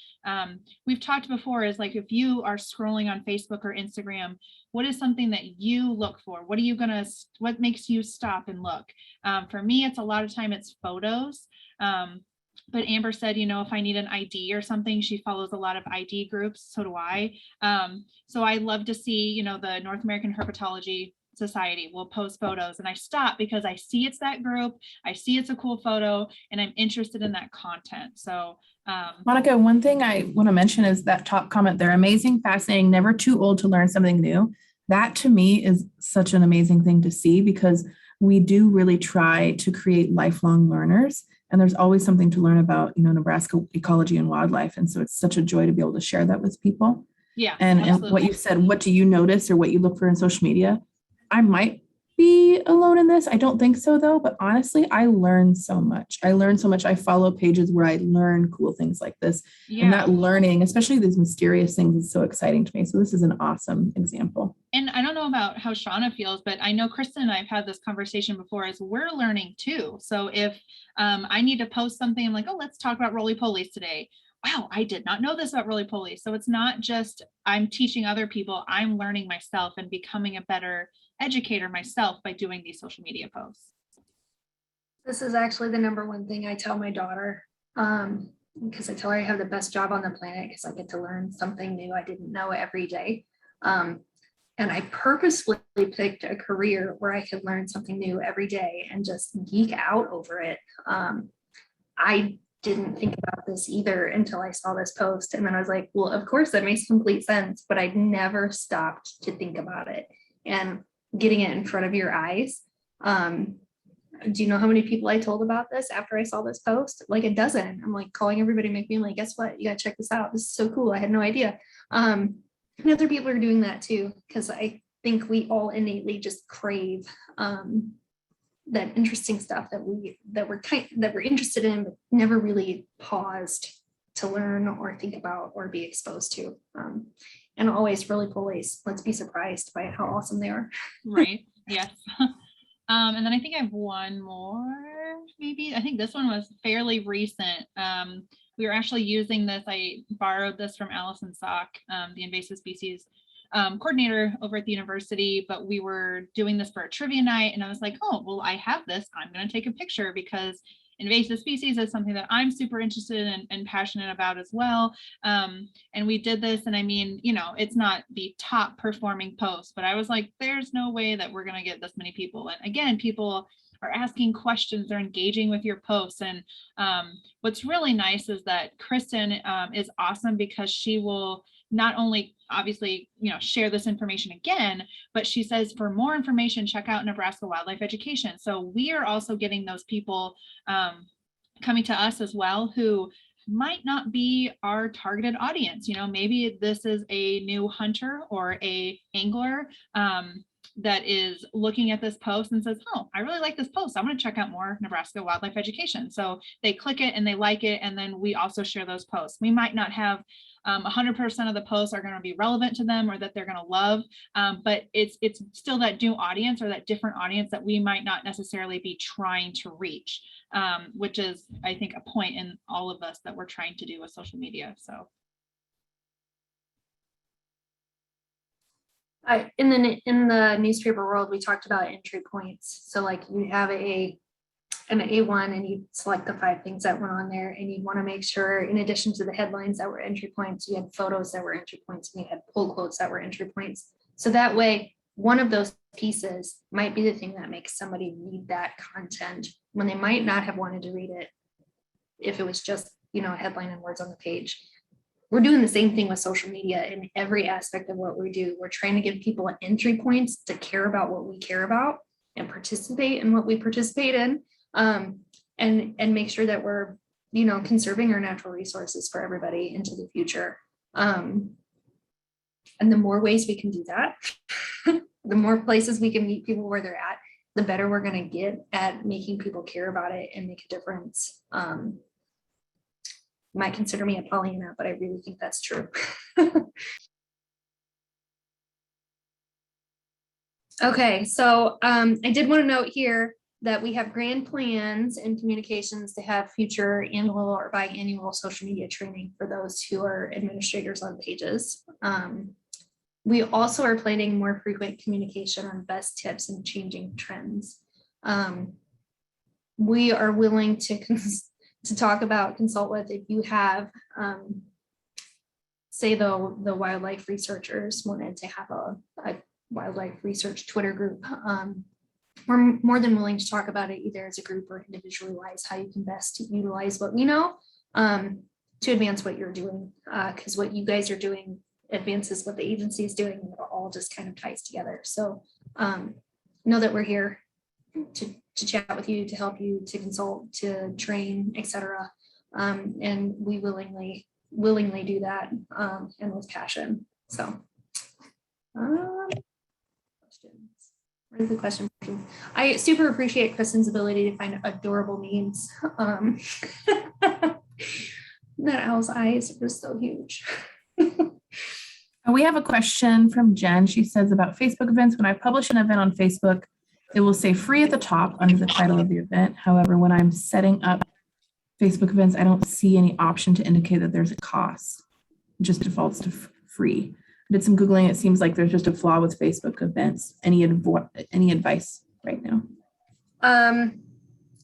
S3: We've talked before is like, if you are scrolling on Facebook or Instagram, what is something that you look for? What makes you stop and look? For me, it's a lot of time it's photos. But Amber said, if I need an ID or something, she follows a lot of ID groups. So do I. So I love to see, the North American Herpetology Society will post photos, and I stop because I see it's that group. I see it's a cool photo, and I'm interested in that content. So
S1: Monica, one thing I want to mention is that top comment there, amazing, fascinating, never too old to learn something new. That to me is such an amazing thing to see, because we do really try to create lifelong learners. And there's always something to learn about, Nebraska ecology and wildlife. And so it's such a joy to be able to share that with people.
S3: Yeah.
S1: And what you said, what do you notice or what you look for in social media? I might be alone in this. I don't think so though, but honestly, I learn so much. I follow pages where I learn cool things like this.
S3: Yeah.
S1: And that learning, especially these mysterious things, is so exciting to me. So this is an awesome example.
S3: And I don't know about how Shawna feels, but I know Kristen and I've had this conversation before, as we're learning too. So if I need to post something, I'm like, oh, let's talk about roly-polies today. Wow, I did not know this about roly-polies. So it's not just I'm teaching other people, I'm learning myself and becoming a better educator myself by doing these social media posts.
S2: This is actually the number one thing I tell my daughter, because I tell her I have the best job on the planet because I get to learn something new I didn't know every day. And I purposefully picked a career where I could learn something new every day and just geek out over it. I didn't think about this either until I saw this post. And then I was like, well, of course that makes complete sense, but I'd never stopped to think about it. And getting it in front of your eyes. Do you know how many people I told about this after I saw this post? Like a dozen. I'm like calling everybody, being like, guess what? You gotta check this out. This is so cool. I had no idea. And other people are doing that too, because I think we all innately just crave that interesting stuff that we're interested in, but never really paused to learn or think about or be exposed to. And always roly-polies. Let's be surprised by how awesome they are.
S3: Right. Yes. And then I think I have one more, maybe. I think this one was fairly recent. We were actually using this. I borrowed this from Allison Sock, the invasive species coordinator over at the university, but we were doing this for a trivia night. And I was like, oh, well, I have this. I'm going to take a picture because invasive species is something that I'm super interested in and passionate about as well. And we did this, and I mean, it's not the top performing post, but I was like, there's no way that we're going to get this many people. And again, people are asking questions, they're engaging with your posts. And what's really nice is that Kristen is awesome, because she will not only obviously, share this information again, but she says, for more information, check out Nebraska Wildlife Education. So we are also getting those people coming to us as well, who might not be our targeted audience. Maybe this is a new hunter or a angler that is looking at this post and says, oh, I really like this post. I'm going to check out more Nebraska Wildlife Education. So they click it and they like it. And then we also share those posts. We might not have 100% of the posts are going to be relevant to them or that they're going to love, but it's still that new audience or that different audience that we might not necessarily be trying to reach, which is, I think, a point in all of us that we're trying to do with social media. So.
S2: In the newspaper world, we talked about entry points. So like you have an A1 and you select the 5 things that went on there, and you want to make sure, in addition to the headlines that were entry points, you had photos that were entry points, and you had pull quotes that were entry points. So that way, one of those pieces might be the thing that makes somebody read that content when they might not have wanted to read it if it was just, a headline and words on the page. We're doing the same thing with social media in every aspect of what we do. We're trying to give people entry points to care about what we care about and participate in what we participate in, and make sure that we're, conserving our natural resources for everybody into the future. And the more ways we can do that, the more places we can meet people where they're at, the better we're going to get at making people care about it and make a difference. You might consider me a Pollyanna, but I really think that's true. Okay, so I did want to note here that we have grand plans and communications to have future annual or biannual social media training for those who are administrators on pages. We also are planning more frequent communication on best tips and changing trends. We are willing to to talk about, consult with if you have, say the wildlife researchers wanted to have a wildlife research Twitter group. We're more than willing to talk about it either as a group or individually wise, how you can best utilize what we know to advance what you're doing, because what you guys are doing advances what the agency is doing, and it all just kind of ties together. So know that we're here to chat with you, to help you, to consult, to train, etc. And we willingly do that, and with passion. So questions. Where's the question? I super appreciate Kristen's ability to find adorable memes. That owl's eyes are so huge.
S1: We have a question from Jen. She says about Facebook events. When I publish an event on Facebook, it will say free at the top under the title of the event. However, when I'm setting up Facebook events, I don't see any option to indicate that there's a cost. It just defaults to free. I did some Googling. It seems like there's just a flaw with Facebook events. Any advice right now?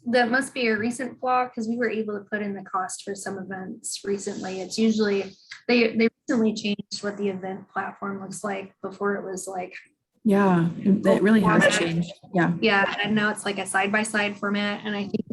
S2: That must be a recent flaw, because we were able to put in the cost for some events recently. It's usually, they recently changed what the event platform looks like. Before it was like,
S1: yeah, it really has changed. Yeah,
S2: and now it's like a side-by-side format, and I think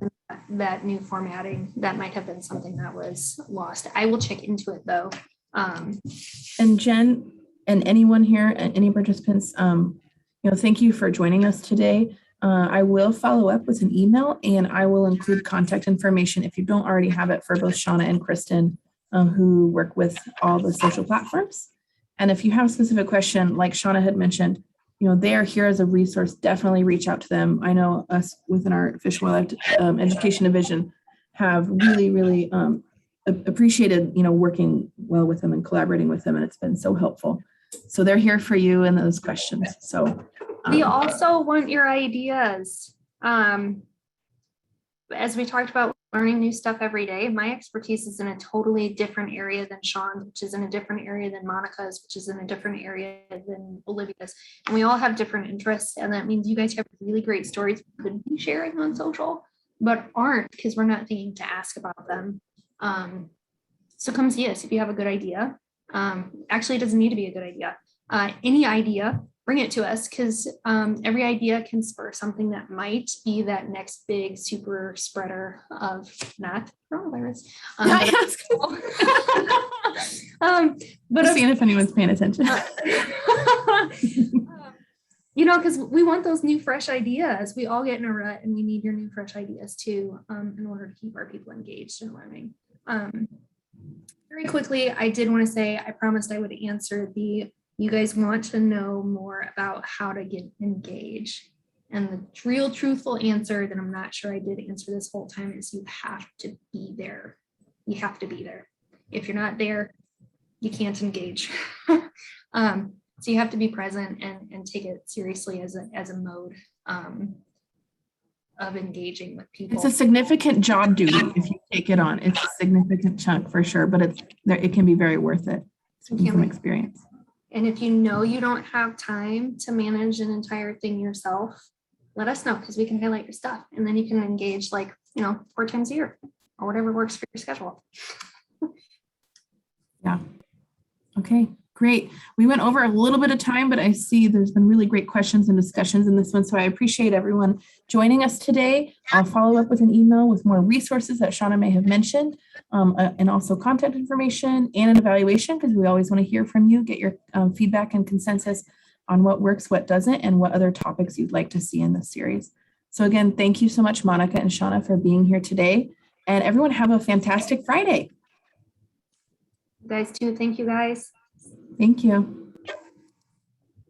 S2: that new formatting, that might have been something that was lost. I will check into it though.
S1: And Jen and anyone here, any participants, thank you for joining us today. I will follow up with an email, and I will include contact information if you don't already have it, for both Shawna and Kristen, who work with all the social platforms. And if you have a specific question, like Shawna had mentioned, they are here as a resource. Definitely reach out to them. I know us within our Fish and Wildlife Education Division have really appreciated, working well with them and collaborating with them, and it's been so helpful. So they're here for you and those questions. So
S2: we also want your ideas. As we talked about learning new stuff every day, my expertise is in a totally different area than Sean's, which is in a different area than Monica's, which is in a different area than Olivia's. And we all have different interests. And that means you guys have really great stories we could be sharing on social, but aren't, because we're not thinking to ask about them. So come see us if you have a good idea. Actually, it doesn't need to be a good idea. Any idea, bring it to us, because every idea can spur something that might be that next big super spreader of not coronavirus.
S1: But seeing if anyone's paying attention.
S2: Because we want those new fresh ideas. We all get in a rut, and we need your new fresh ideas too, in order to keep our people engaged and learning. Very quickly, I did want to say, I promised I would answer you guys want to know more about how to get engaged. And the real truthful answer that I'm not sure I did answer this whole time is you have to be there. You have to be there. If you're not there, you can't engage. So you have to be present and take it seriously as a mode of engaging with people.
S1: It's a significant job duty if you take it on. It's a significant chunk for sure, but it can be very worth it from experience.
S2: And if you know you don't have time to manage an entire thing yourself, let us know, because we can highlight your stuff, and then you can engage 4 times a year or whatever works for your schedule.
S1: Yeah. Okay, great. We went over a little bit of time, but I see there's been really great questions and discussions in this one. So I appreciate everyone joining us today. I'll follow up with an email with more resources that Shawna may have mentioned, and also contact information and an evaluation, because we always want to hear from you, get your feedback and consensus on what works, what doesn't, and what other topics you'd like to see in this series. So again, thank you so much, Monica and Shawna, for being here today. And everyone have a fantastic Friday.
S2: You guys too. Thank you, guys.
S1: Thank you.